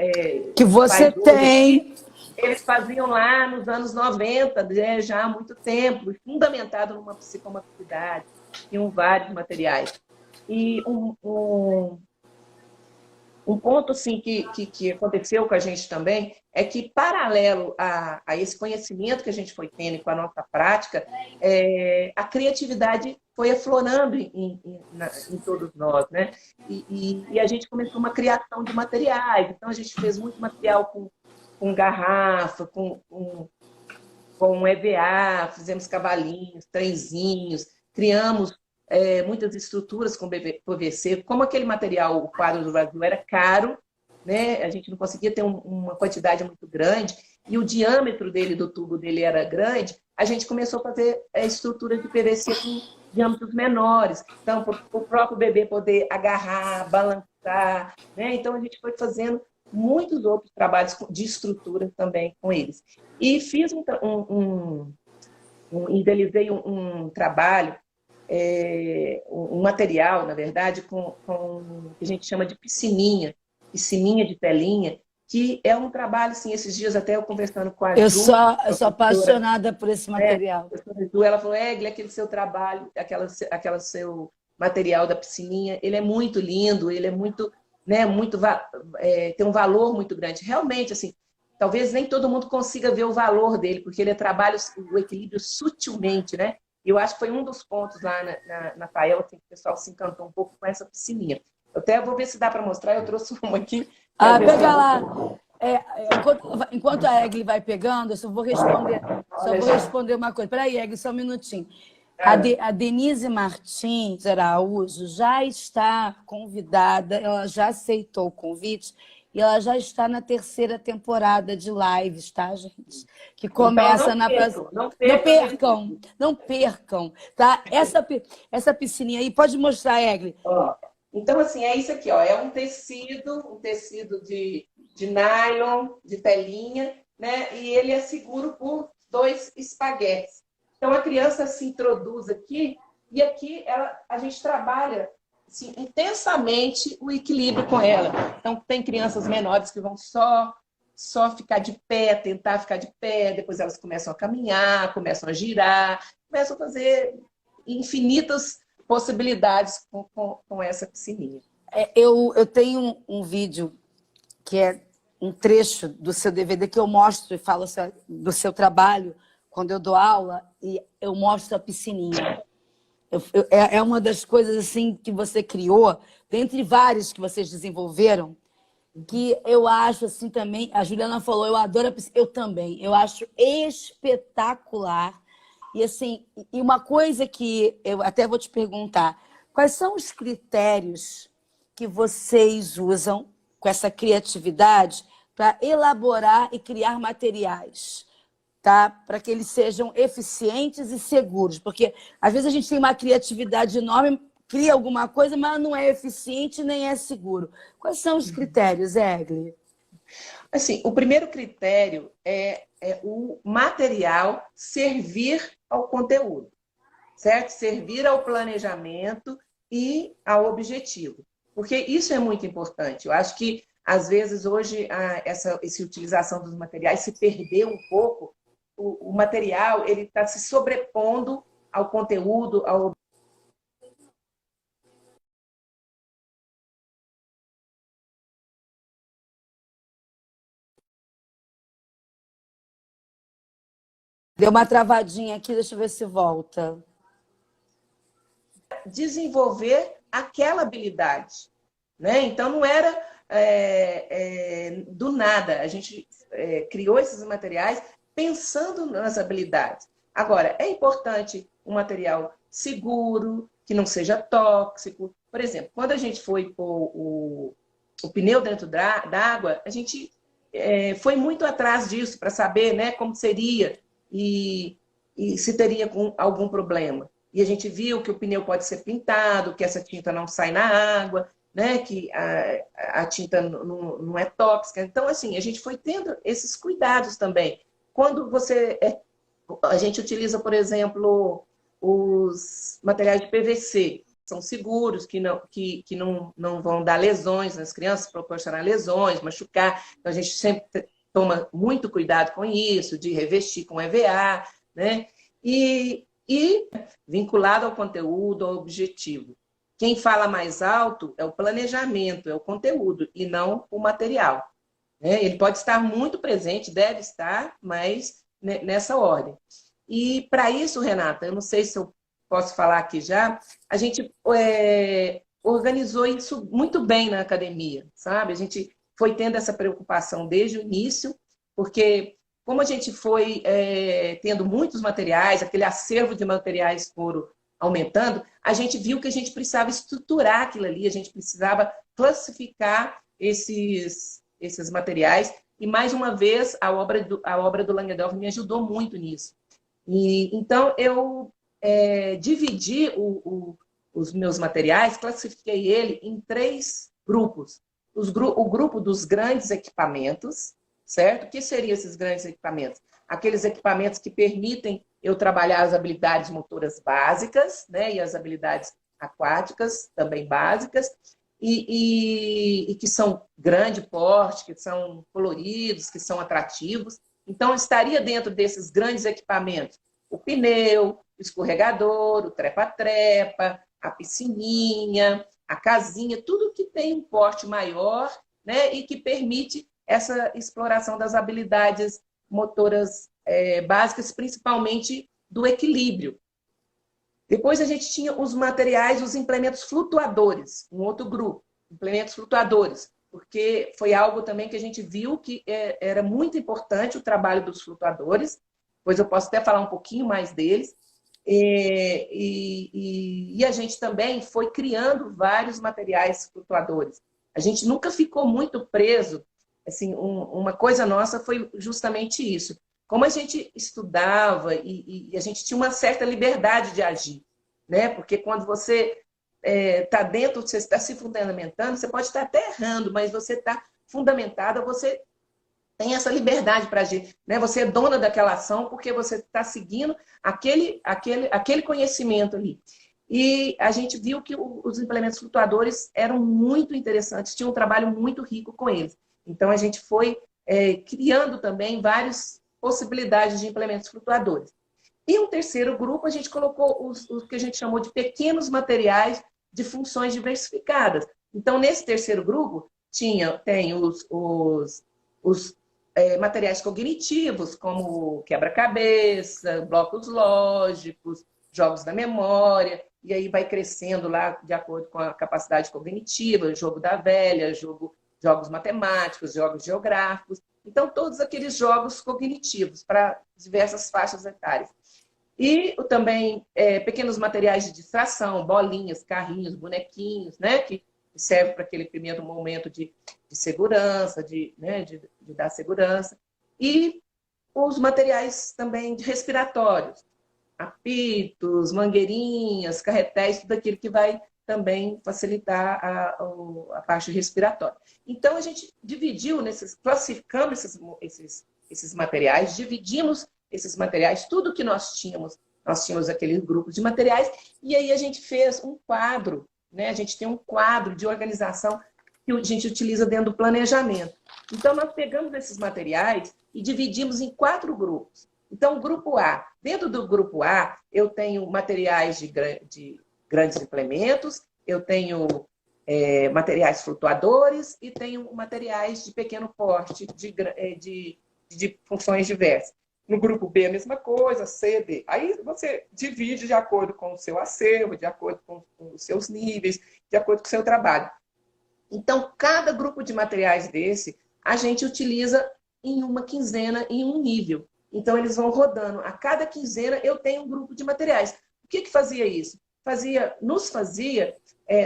que você tem. Eles faziam lá nos anos 90, já há muito tempo, fundamentado numa psicomotricidade, tinham vários materiais. E um ponto assim, que aconteceu com a gente também é que, paralelo a esse conhecimento que a gente foi tendo com a nossa prática, a criatividade foi aflorando em todos nós, né? E a gente começou uma criação de materiais. Então, a gente fez muito material com garrafa, com EVA, fizemos cavalinhos, trenzinhos, criamos muitas estruturas com PVC. Como aquele material, o quadro do Brasil, era caro, né? A gente não conseguia ter uma quantidade muito grande, e o diâmetro do tubo dele era grande, a gente começou a fazer a estrutura de PVC com diâmetros menores. Então, para o próprio bebê poder agarrar, balançar, né? Então, a gente foi fazendo muitos outros trabalhos de estrutura também com eles. E fiz idealizei um trabalho, um material, na verdade, com que a gente chama de piscininha de telinha, que é um trabalho, assim, esses dias até eu conversando com a Ju... Eu sou apaixonada por esse material. Ela falou, Egli, aquele seu trabalho, aquela seu material da piscininha, ele é muito lindo, ele é muito, né, tem um valor muito grande. Realmente, assim, talvez nem todo mundo consiga ver o valor dele, porque ele trabalha o equilíbrio sutilmente, né? Eu acho que foi um dos pontos lá na FAEL, assim, que o pessoal se encantou um pouco com essa piscininha. Eu até vou ver se dá para mostrar, eu trouxe uma aqui. Pega lá. Enquanto a Egli vai pegando, eu só vou responder uma coisa. Espera aí, Egli, só um minutinho. A Denise Martins Araújo já está convidada, ela já aceitou o convite, e ela já está na 3ª temporada de lives, tá, gente? Que começa na próxima. Não percam, tá? Essa piscininha aí, pode mostrar, Egli. Então, assim, é isso aqui, ó. É um tecido de nylon, de telinha, né? E ele é seguro por 2 espaguetes. Então, a criança se introduz aqui, e aqui a gente trabalha assim, intensamente o equilíbrio com ela. Então, tem crianças menores que vão só ficar de pé, tentar ficar de pé, depois elas começam a caminhar, começam a girar, começam a fazer infinitas possibilidades com essa piscininha. Eu tenho um vídeo que é um trecho do seu DVD que eu mostro e falo do seu trabalho quando eu dou aula, e eu mostro a piscininha. É uma das coisas assim que você criou, dentre várias que vocês desenvolveram, que eu acho assim também, a Juliana falou, eu adoro, eu também, eu acho espetacular. E assim, e uma coisa que eu até vou te perguntar, quais são os critérios que vocês usam com essa criatividade para elaborar e criar materiais? Tá? Para que eles sejam eficientes e seguros. Porque, às vezes, a gente tem uma criatividade enorme, cria alguma coisa, mas não é eficiente nem é seguro. Quais são os critérios, Egli? Assim, o primeiro critério é o material servir ao conteúdo, certo? Servir ao planejamento e ao objetivo. Porque isso é muito importante. Eu acho que, às vezes, hoje, essa utilização dos materiais se perdeu um pouco. O material ele está se sobrepondo ao conteúdo, ao Deu uma travadinha aqui, deixa eu ver se volta. desenvolver aquela habilidade, né? Então não era do nada. A gente criou esses materiais pensando nas habilidades. Agora, é importante um material seguro, que não seja tóxico. Por exemplo, quando a gente foi pôr o pneu dentro d'água, a gente foi muito atrás disso para saber, né, como seria e se teria algum problema. E a gente viu que o pneu pode ser pintado, que essa tinta não sai na água, né, que a tinta não é tóxica. Então, assim, a gente foi tendo esses cuidados também. Quando a gente utiliza, por exemplo, os materiais de PVC, são seguros, que não vão dar lesões nas crianças, proporcionar lesões, machucar. Então, a gente sempre toma muito cuidado com isso, de revestir com EVA, né? E vinculado ao conteúdo, ao objetivo. Quem fala mais alto é o planejamento, é o conteúdo, e não o material. Ele pode estar muito presente, deve estar, mas nessa ordem. E para isso, Renata, eu não sei se eu posso falar aqui já, a gente organizou isso muito bem na academia, sabe? A gente foi tendo essa preocupação desde o início, porque como a gente foi tendo muitos materiais, aquele acervo de materiais foram aumentando, a gente viu que a gente precisava estruturar aquilo ali, a gente precisava classificar esses materiais. E, mais uma vez, a obra do Langdorff me ajudou muito nisso. Então, eu dividi os meus materiais, classifiquei ele em 3 grupos. O grupo dos grandes equipamentos, certo? O que seriam esses grandes equipamentos? Aqueles equipamentos que permitem eu trabalhar as habilidades motoras básicas, né? E as habilidades aquáticas também básicas, e que são grande porte, que são coloridos, que são atrativos. Então, estaria dentro desses grandes equipamentos o pneu, o escorregador, o trepa-trepa, a piscininha, a casinha, tudo que tem um porte maior, né, e que permite essa exploração das habilidades motoras básicas, principalmente do equilíbrio. Depois a gente tinha os materiais, os implementos flutuadores, um outro grupo, implementos flutuadores, porque foi algo também que a gente viu que era muito importante o trabalho dos flutuadores, pois eu posso até falar um pouquinho mais deles. E a gente também foi criando vários materiais flutuadores. A gente nunca ficou muito preso. Assim, uma coisa nossa foi justamente isso. Como a gente estudava e a gente tinha uma certa liberdade de agir, né? Porque quando você está dentro, você está se fundamentando, você pode estar até errando, mas você está fundamentada, você tem essa liberdade para agir, né? Você é dona daquela ação porque você está seguindo aquele conhecimento ali. E a gente viu que os implementos flutuadores eram muito interessantes, tinha um trabalho muito rico com eles. Então, a gente foi criando também várias possibilidades de implementos flutuadores. E um terceiro grupo, a gente colocou os que a gente chamou de pequenos materiais de funções diversificadas. Então, nesse terceiro grupo, tem os materiais cognitivos, como quebra-cabeça, blocos lógicos, jogos da memória. e aí vai crescendo lá de acordo com a capacidade cognitiva, jogo da velha, jogos matemáticos, jogos geográficos. Então, todos aqueles jogos cognitivos para diversas faixas etárias. E também pequenos materiais de distração, bolinhas, carrinhos, bonequinhos, né? Que serve para aquele primeiro momento de segurança, né? de dar segurança. E os materiais também respiratórios, apitos, mangueirinhas, carretéis, tudo aquilo que vai também facilitar a parte respiratória. Então, a gente dividiu, classificamos esses materiais, dividimos esses materiais, tudo que nós tínhamos aquele grupo de materiais, e aí a gente fez um quadro, né? A gente tem um quadro de organização que a gente utiliza dentro do planejamento. Então, nós pegamos esses materiais e dividimos em 4 grupos. Então, o grupo A. Dentro do grupo A, eu tenho materiais de grandes implementos, eu tenho materiais flutuadores e tenho materiais de pequeno porte, de funções diversas. No grupo B, a mesma coisa, C, D. Aí você divide de acordo com o seu acervo, de acordo com os seus níveis, de acordo com o seu trabalho. Então, cada grupo de materiais desse, a gente utiliza em uma quinzena, em um nível. Então, eles vão rodando. A cada quinzena, eu tenho um grupo de materiais. O que fazia isso? Nos fazia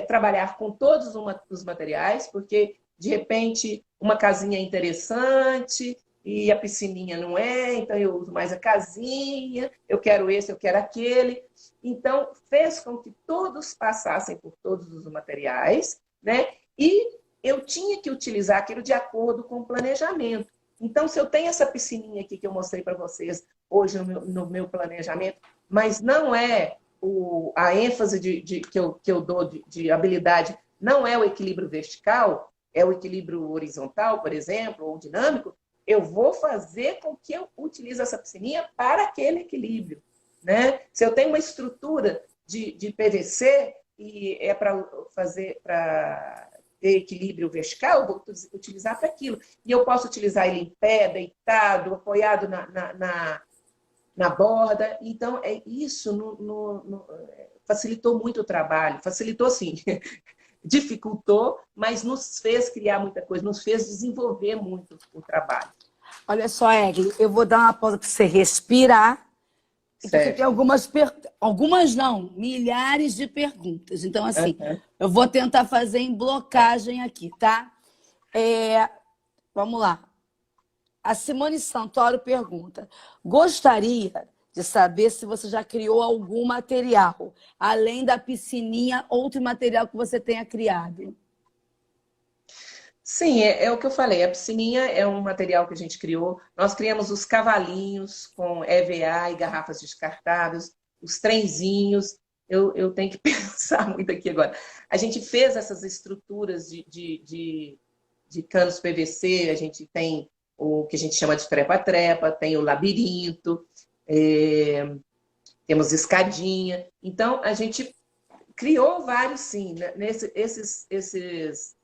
trabalhar com todos os materiais, porque, de repente, uma casinha é interessante e a piscininha não é, então eu uso mais a casinha, eu quero esse, eu quero aquele. Então, fez com que todos passassem por todos os materiais, né? E eu tinha que utilizar aquilo de acordo com o planejamento. Então, se eu tenho essa piscininha aqui que eu mostrei para vocês hoje no meu planejamento, mas não é a ênfase que eu dou de habilidade, não é o equilíbrio vertical, é o equilíbrio horizontal, por exemplo, ou dinâmico, eu vou fazer com que eu utilize essa piscininha para aquele equilíbrio, né? Se eu tenho uma estrutura de PVC e é para ter equilíbrio vertical, eu vou utilizar para aquilo. E eu posso utilizar ele em pé, deitado, apoiado na borda. Então, isso facilitou muito o trabalho. Facilitou, sim, dificultou, mas nos fez criar muita coisa, nos fez desenvolver muito o trabalho. Olha só, Egli, eu vou dar uma pausa para você respirar, porque tem algumas não, milhares de perguntas. Então, assim, eu vou tentar fazer em blocagem aqui, tá? Vamos lá. A Simone Santoro pergunta: gostaria de saber se você já criou algum material, além da piscininha, outro material que você tenha criado? Sim, é o que eu falei. A piscininha é um material que a gente criou. Nós criamos os cavalinhos com EVA e garrafas descartáveis, os trenzinhos. Eu tenho que pensar muito aqui agora. A gente fez essas estruturas de canos PVC, a gente tem o que a gente chama de trepa-trepa, tem o labirinto, temos escadinha. Então, a gente criou vários, sim, né? Esses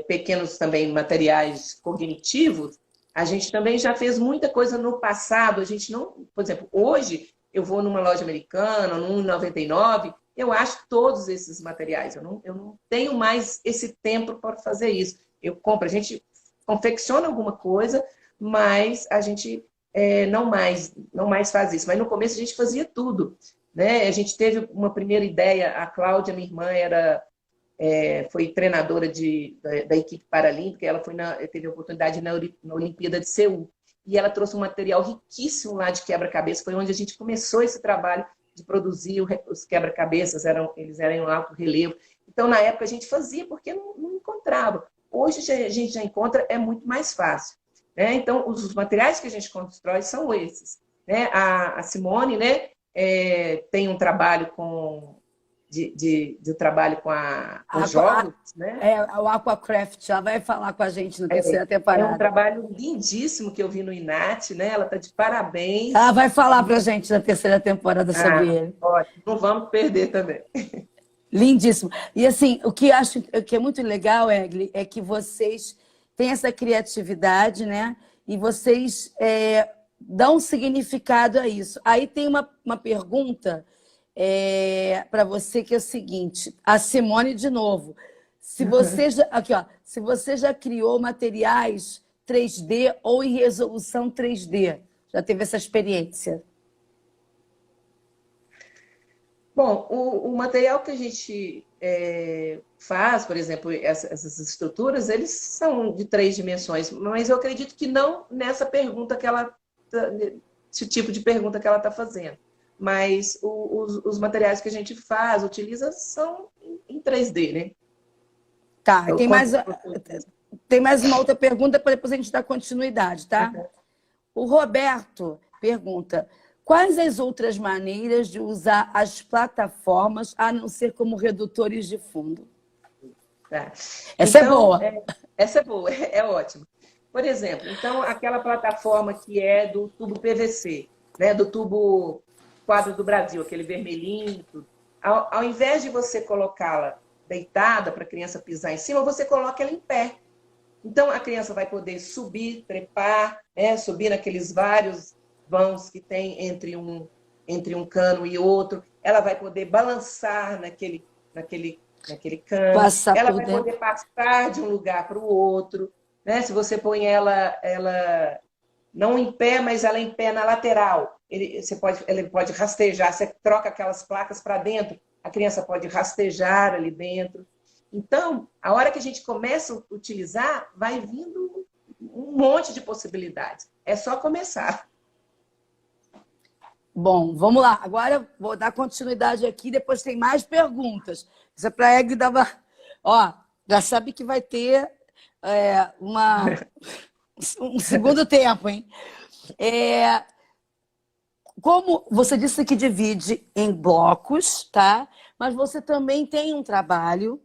pequenos também materiais cognitivos, a gente também já fez muita coisa no passado. A gente não, por exemplo, hoje eu vou numa loja americana, no 1,99, eu acho todos esses materiais. Eu não tenho mais esse tempo para fazer isso. Eu compro, a gente confecciona alguma coisa, mas a gente não mais faz isso. Mas no começo a gente fazia tudo, né? A gente teve uma primeira ideia, a Cláudia, minha irmã, foi treinadora da equipe paralímpica, ela teve a oportunidade na Olimpíada de Seul. E ela trouxe um material riquíssimo lá de quebra-cabeça, foi onde a gente começou esse trabalho de produzir os quebra-cabeças, eles eram em alto relevo. Então, na época, a gente fazia porque não encontrava. Hoje, a gente já encontra, é muito mais fácil, né? Então, os materiais que a gente constrói são esses, né? A Simone, né, tem um trabalho de trabalho com jogos, né? O Aquacraft já vai falar com a gente na terceira temporada. É um trabalho lindíssimo que eu vi no INAT, né? Ela está de parabéns. Ela vai falar para a gente na terceira temporada sobre ele. Ótimo, não vamos perder também. Lindíssimo. E assim, o que acho que é muito legal, Egli, é que vocês têm essa criatividade, né? E vocês dão um significado a isso. Aí tem uma pergunta para você, que é o seguinte, a Simone de novo. Se você já, aqui, ó, se você já criou materiais 3D ou em resolução 3D, já teve essa experiência? Bom, o material que a gente faz, por exemplo, essas estruturas, eles são de 3 dimensões, mas eu acredito que não nessa pergunta que ela, esse tipo de pergunta que ela está fazendo. Mas os materiais que a gente faz, utiliza, são em 3D, né? Tá, Eu tem mais uma outra pergunta para depois a gente dar continuidade, tá? O Roberto pergunta: quais as outras maneiras de usar as plataformas a não ser como redutores de fundo? Tá. Essa é Então, boa. essa é boa, é ótima. Por exemplo, então, aquela plataforma que é do tubo PVC, né, do tubo quadro do Brasil, aquele vermelhinho, tudo. Ao invés de você colocá-la deitada para a criança pisar em cima, você coloca ela em pé. Então, a criança vai poder subir, trepar, subir naqueles vários vãos que tem entre um cano e outro. Ela vai poder balançar naquele cano. Passar Ela por vai dentro. poder passar de um lugar para o outro. Né? Se você põe ela não em pé, mas ela em pé na lateral, ele pode rastejar. Você troca aquelas placas para dentro, a criança pode rastejar ali dentro. Então, a hora que a gente começa a utilizar, vai vindo um monte de possibilidades. É só começar. Bom, vamos lá. Agora eu vou dar continuidade aqui, depois tem mais perguntas. Isso é para a Egg dar uma... Ó, já sabe que vai ter um segundo tempo, hein? Como você disse que divide em blocos, tá? Mas você também tem um trabalho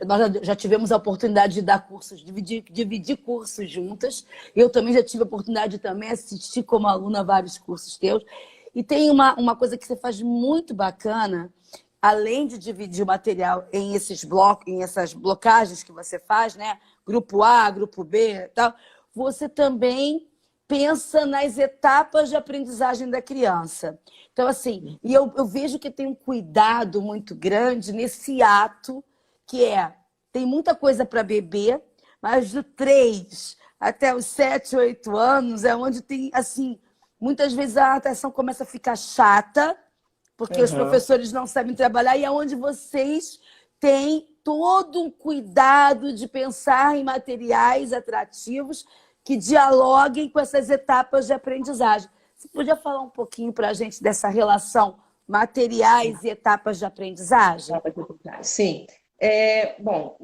nós já tivemos a oportunidade de dar cursos, dividir cursos juntas. Eu também já tive a oportunidade de também assistir como aluna a vários cursos teus. E tem uma coisa que você faz muito bacana, além de dividir o material em esses blocos, em essas blocagens que você faz, né? Grupo A, grupo B e tal, você também pensa nas etapas de aprendizagem da criança. Então, assim, e eu vejo que tem um cuidado muito grande nesse ato, que tem muita coisa para bebê, mas do 3 até os 7, 8 anos é onde tem, assim, muitas vezes a atenção começa a ficar chata, porque os professores não sabem trabalhar, e é onde vocês têm todo um cuidado de pensar em materiais atrativos que dialoguem com essas etapas de aprendizagem. Você podia falar um pouquinho para a gente dessa relação materiais e etapas de aprendizagem? Sim. Bom,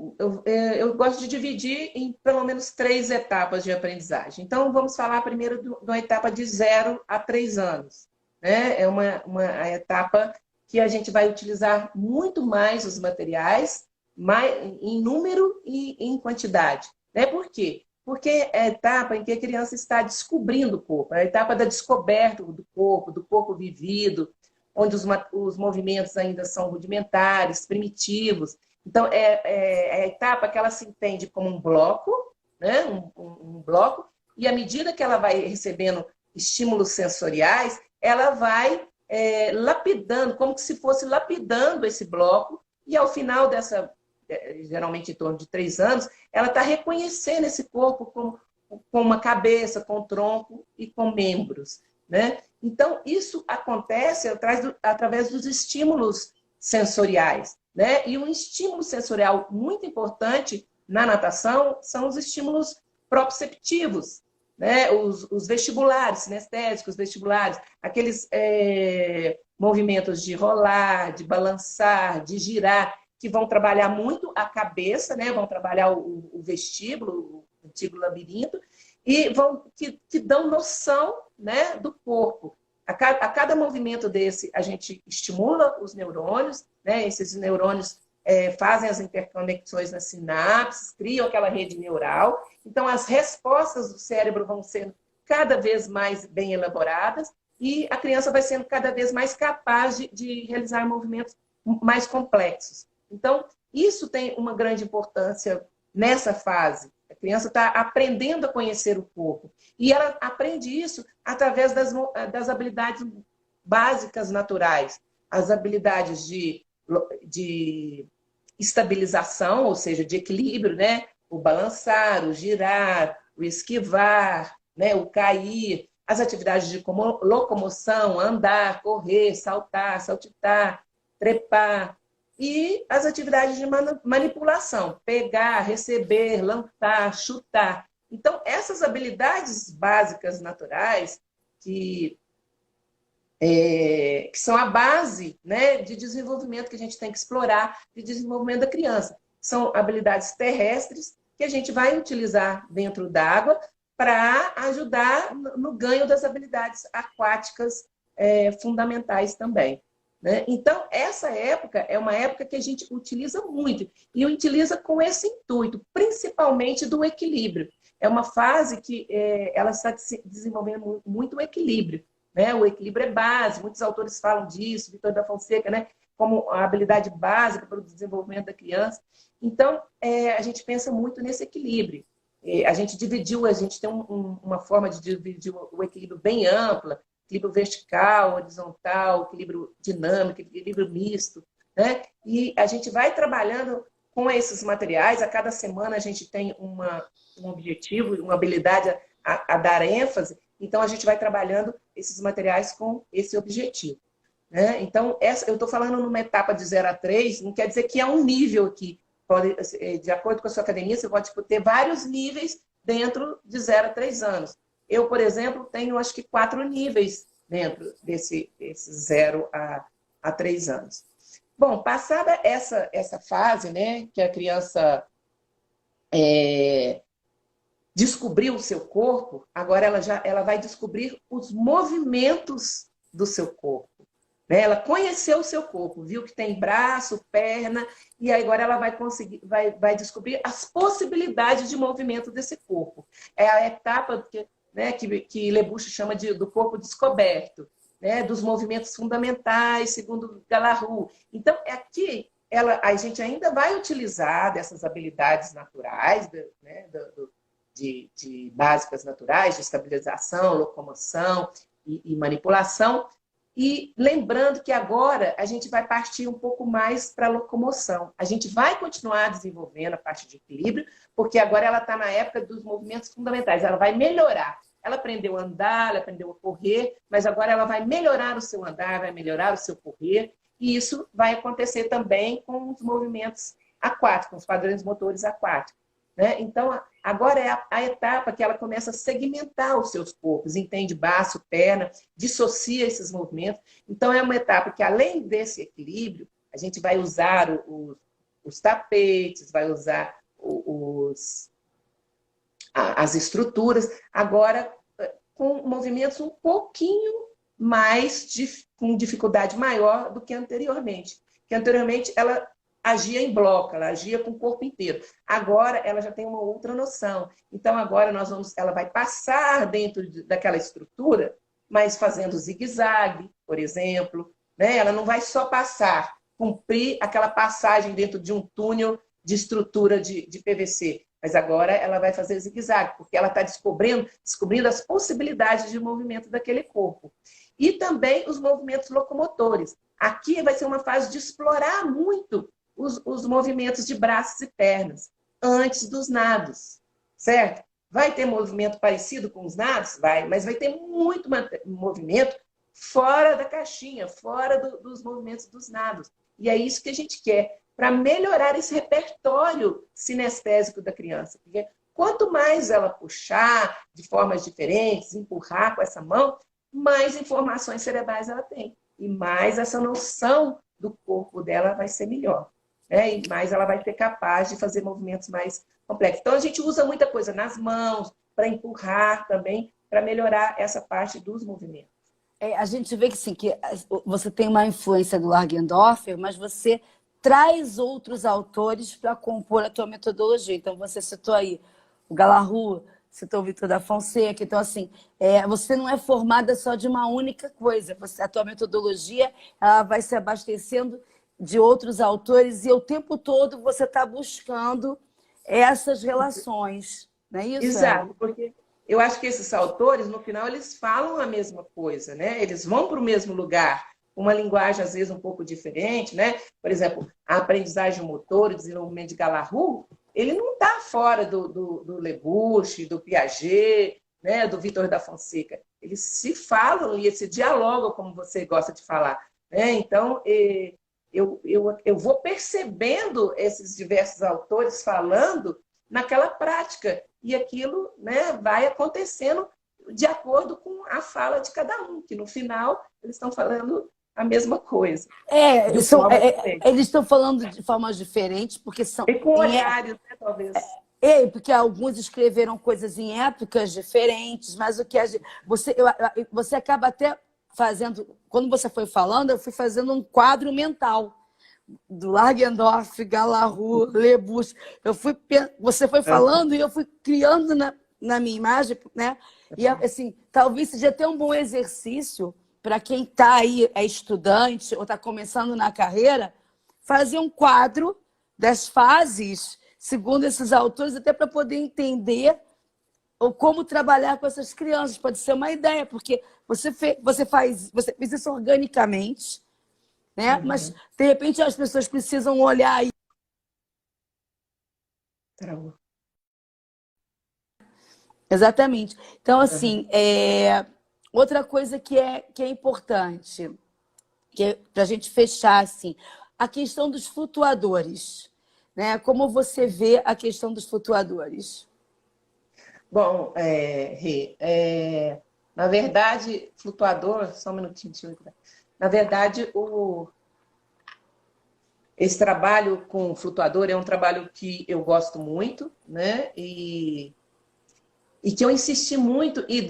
eu gosto de dividir em pelo menos 3 etapas de aprendizagem. Então, vamos falar primeiro de uma etapa de 0 a 3 anos. Né? É uma etapa que a gente vai utilizar muito mais os materiais, em número e em quantidade. Né? Por quê? Porque é a etapa em que a criança está descobrindo o corpo, é a etapa da descoberta do corpo vivido, onde os movimentos ainda são rudimentares, primitivos. Então, é a etapa que ela se entende como um bloco, né? um bloco, e à medida que ela vai recebendo estímulos sensoriais, ela vai lapidando, como se fosse lapidando esse bloco, e ao final dessa, geralmente em torno de 3 anos, ela está reconhecendo esse corpo com uma cabeça, com tronco e com membros. Né? Então, isso acontece através dos estímulos sensoriais. Né? E um estímulo sensorial muito importante na natação são os estímulos proprioceptivos, né? Os vestibulares, sinestésicos, vestibulares, aqueles movimentos de rolar, de balançar, de girar, que vão trabalhar muito a cabeça, né? Vão trabalhar o vestíbulo, o antigo labirinto, e que dão noção, né, do corpo. A cada movimento desse, a gente estimula os neurônios, né? Esses neurônios fazem as interconexões nas sinapses, criam aquela rede neural. Então, as respostas do cérebro vão sendo cada vez mais bem elaboradas e a criança vai sendo cada vez mais capaz de realizar movimentos mais complexos. Então, isso tem uma grande importância nessa fase. A criança está aprendendo a conhecer o corpo. E ela aprende isso através das habilidades básicas naturais, as habilidades de estabilização, ou seja, de equilíbrio, né? O balançar, o girar, o esquivar, né? O cair, as atividades de locomoção, andar, correr, saltar, saltitar, trepar, e as atividades de manipulação, pegar, receber, lançar, chutar. Então, essas habilidades básicas naturais que são a base, né, de desenvolvimento que a gente tem que explorar, de desenvolvimento da criança. São habilidades terrestres que a gente vai utilizar dentro d'água para ajudar no ganho das habilidades aquáticas fundamentais também. Né? Então, essa época é uma época que a gente utiliza muito, e utiliza com esse intuito, principalmente do equilíbrio. É uma fase que ela está desenvolvendo muito o equilíbrio. Né? O equilíbrio é base, muitos autores falam disso, Vitor da Fonseca, né? Como a habilidade básica para o desenvolvimento da criança. Então, a gente pensa muito nesse equilíbrio. A gente tem uma forma de dividir o equilíbrio bem ampla, equilíbrio vertical, horizontal, equilíbrio dinâmico, equilíbrio misto, né? E a gente vai trabalhando com esses materiais, a cada semana a gente tem um objetivo, uma habilidade a dar ênfase, então a gente vai trabalhando esses materiais com esse objetivo. Né? Então, eu estou falando numa etapa de 0 a 3, não quer dizer que é um nível aqui. De acordo com a sua academia, você pode ter vários níveis dentro de 0 a 3 anos. Eu, por exemplo, tenho acho que 4 níveis dentro desse 0 a 3 anos. Bom, passada essa fase, né, que a criança descobriu o seu corpo, agora ela vai descobrir os movimentos do seu corpo. Né? Ela conheceu o seu corpo, viu que tem braço, perna, e agora ela vai descobrir as possibilidades de movimento desse corpo. É a etapa que Lebuche chama do corpo descoberto, né? Dos movimentos fundamentais, segundo Galarrou. Então, aqui a gente ainda vai utilizar dessas habilidades naturais, né? de básicas naturais, de estabilização, locomoção e manipulação. E lembrando que agora a gente vai partir um pouco mais para a locomoção. A gente vai continuar desenvolvendo a parte de equilíbrio, porque agora ela está na época dos movimentos fundamentais. Ela vai melhorar. Ela aprendeu a andar, ela aprendeu a correr, mas agora ela vai melhorar o seu andar, vai melhorar o seu correr. E isso vai acontecer também com os movimentos aquáticos, os padrões motores aquáticos. Né? Então, agora é a etapa que ela começa a segmentar os seus corpos, entende braço, perna, dissocia esses movimentos. Então, é uma etapa que, além desse equilíbrio, a gente vai usar os tapetes, vai usar as estruturas, agora com movimentos um pouquinho mais, com dificuldade maior do que anteriormente. Porque anteriormente ela agia em bloco, ela agia com o corpo inteiro. Agora ela já tem uma outra noção. Então agora ela vai passar dentro daquela estrutura, mas fazendo zigue-zague, por exemplo. Né? Ela não vai só passar, cumprir aquela passagem dentro de um túnel de estrutura de PVC, mas agora ela vai fazer zigue-zague, porque ela está descobrindo as possibilidades de movimento daquele corpo. E também os movimentos locomotores. Aqui vai ser uma fase de explorar muito os movimentos de braços e pernas, antes dos nados, certo? Vai ter movimento parecido com os nados? Vai, mas vai ter muito movimento fora da caixinha, fora dos movimentos dos nados. E é isso que a gente quer, para melhorar esse repertório sinestésico da criança. Porque quanto mais ela puxar de formas diferentes, empurrar com essa mão, mais informações cerebrais ela tem. E mais essa noção do corpo dela vai ser melhor. Né? E mais ela vai ser capaz de fazer movimentos mais complexos. Então, a gente usa muita coisa nas mãos, para empurrar também, para melhorar essa parte dos movimentos. A gente vê que, sim, que você tem uma influência do Largendorfer, mas você traz outros autores para compor a tua metodologia. Então, você citou aí o Galarrou, citou o Vitor da Fonseca. Então, assim, você não é formada só de uma única coisa. A tua metodologia ela vai se abastecendo de outros autores e o tempo todo você está buscando essas relações. Não é isso? Exato, porque eu acho que esses autores, no final, eles falam a mesma coisa, né? Eles vão para o mesmo lugar, uma linguagem, às vezes, um pouco diferente, né? Por exemplo, a aprendizagem motor, o desenvolvimento de Galarrú, ele não está fora do Lebuche, do Piaget, né? Do Vitor da Fonseca. Eles se falam e se dialogam, como você gosta de falar, né? Então, eu vou percebendo esses diversos autores falando naquela prática, e aquilo, né, vai acontecendo de acordo com a fala de cada um, que no final eles estão falando a mesma coisa, de forma diferente. Eles estão falando de formas diferentes, porque são... E com horários, né, talvez. Porque alguns escreveram coisas em épocas diferentes, mas o que você acaba até fazendo... Quando você foi falando, eu fui fazendo um quadro mental do Langendorf, Galarrú, Lebuche. Você foi falando e eu fui criando na minha imagem, né? E assim, talvez seja até um bom exercício para quem está aí, é estudante ou está começando na carreira, fazer um quadro das fases, segundo esses autores, até para poder entender ou como trabalhar com essas crianças. Pode ser uma ideia, porque você fez isso organicamente, né? Mas, de repente, as pessoas precisam olhar aí. Exatamente. Então, assim, outra coisa que é importante, para a gente fechar, assim, a questão dos flutuadores, né? Como você vê a questão dos flutuadores? Bom, Rê, na verdade, flutuador, só um minutinho, deixa eu ver. Na verdade, esse trabalho com flutuador é um trabalho que eu gosto muito, né? E que eu insisti muito em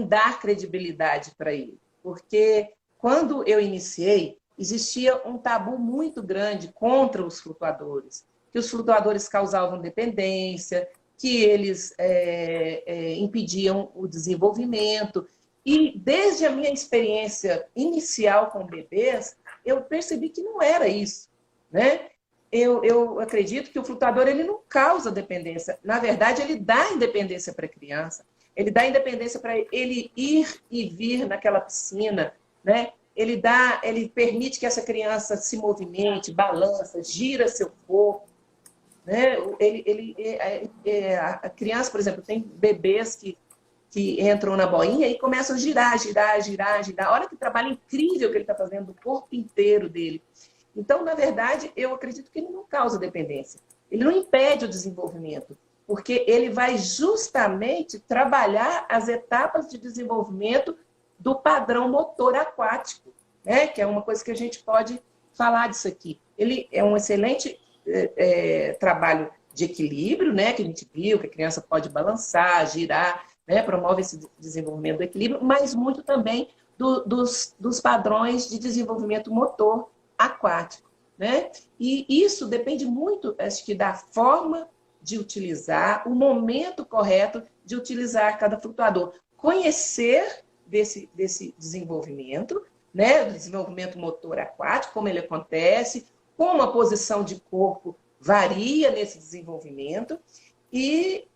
dar credibilidade para ele. Porque quando eu iniciei, existia um tabu muito grande contra os flutuadores, que os flutuadores causavam dependência, que eles impediam o desenvolvimento. E desde a minha experiência inicial com bebês, eu percebi que não era isso, né? Eu acredito que o flutuador ele não causa dependência. Na verdade, ele dá independência para a criança. Ele dá independência para ele ir e vir naquela piscina, né? Ele permite que essa criança se movimente, balança, gira seu corpo, né? A criança, por exemplo, tem bebês que entram na boinha e começam a girar, girar, girar, girar. Olha que trabalho incrível que ele está fazendo do corpo inteiro dele. Então, na verdade, eu acredito que ele não causa dependência. Ele não impede o desenvolvimento, porque ele vai justamente trabalhar as etapas de desenvolvimento do padrão motor aquático, né? Que é uma coisa que a gente pode falar disso aqui. Ele é um excelente trabalho de equilíbrio, né? Que a gente viu, que a criança pode balançar, girar, né? Promove esse desenvolvimento do equilíbrio, mas muito também dos padrões de desenvolvimento motor aquático, né? E isso depende muito, acho que, da forma de utilizar, o momento correto de utilizar cada flutuador. Conhecer desse desenvolvimento, né? Do desenvolvimento motor aquático, como ele acontece, como a posição de corpo varia nesse desenvolvimento e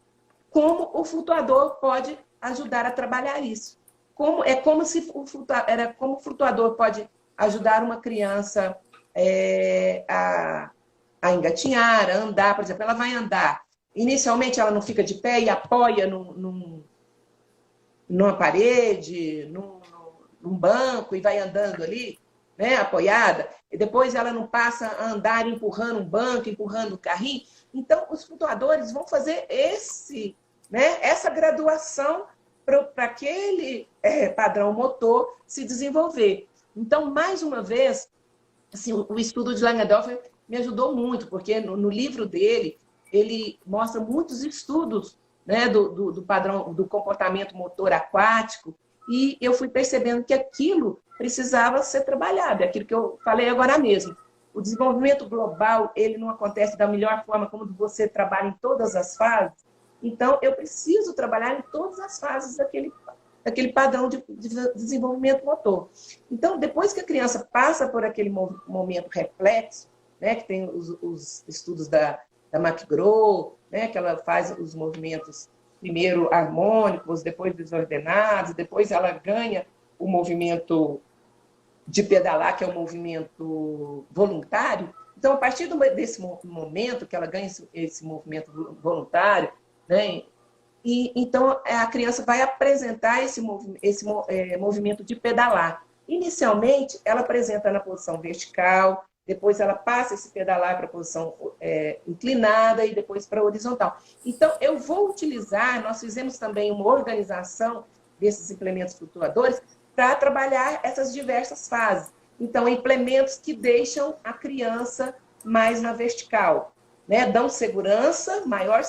como o flutuador pode ajudar a trabalhar isso. Como o flutuador pode ajudar uma criança a engatinhar, a andar. Por exemplo, ela vai andar. Inicialmente, ela não fica de pé e apoia numa parede, num banco e vai andando ali, né, apoiada. E depois ela não passa a andar empurrando um banco, empurrando um carrinho. Então, os flutuadores vão fazer essa graduação para aquele padrão motor se desenvolver. Então, mais uma vez, assim, o estudo de Langendorf me ajudou muito, porque no livro dele, ele mostra muitos estudos, né, do padrão do comportamento motor aquático, e eu fui percebendo que aquilo precisava ser trabalhado, é aquilo que eu falei agora mesmo. O desenvolvimento global, ele não acontece da melhor forma como você trabalha em todas as fases, então eu preciso trabalhar em todas as fases daquele padrão de desenvolvimento motor. Então, depois que a criança passa por aquele momento reflexo, né, que tem os estudos da McGraw, né, que ela faz os movimentos primeiro harmônicos, depois desordenados, depois ela ganha o movimento de pedalar, que é um movimento voluntário. Então, a partir desse momento que ela ganha esse movimento voluntário, né, e então a criança vai apresentar esse movimento de pedalar. Inicialmente, ela apresenta na posição vertical, depois ela passa esse pedalar para a posição inclinada e depois para a horizontal. Então, eu vou utilizar, nós fizemos também uma organização desses implementos flutuadores para trabalhar essas diversas fases. Então, implementos que deixam a criança mais na vertical, né? Dão segurança, maior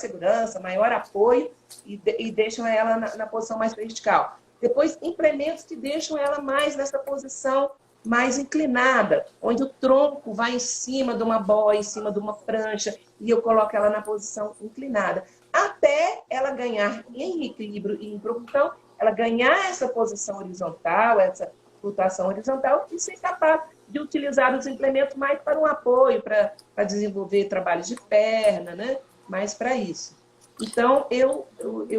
apoio e deixam ela na posição mais vertical. Depois, implementos que deixam ela mais nessa posição mais inclinada, onde o tronco vai em cima de uma boia, em cima de uma prancha, e eu coloco ela na posição inclinada, até ela ganhar em equilíbrio e em propulsão, ela ganhar essa posição horizontal, essa flutuação horizontal, e ser capaz de utilizar os implementos mais para um apoio, para desenvolver trabalhos de perna, né? Mais para isso. Então, eu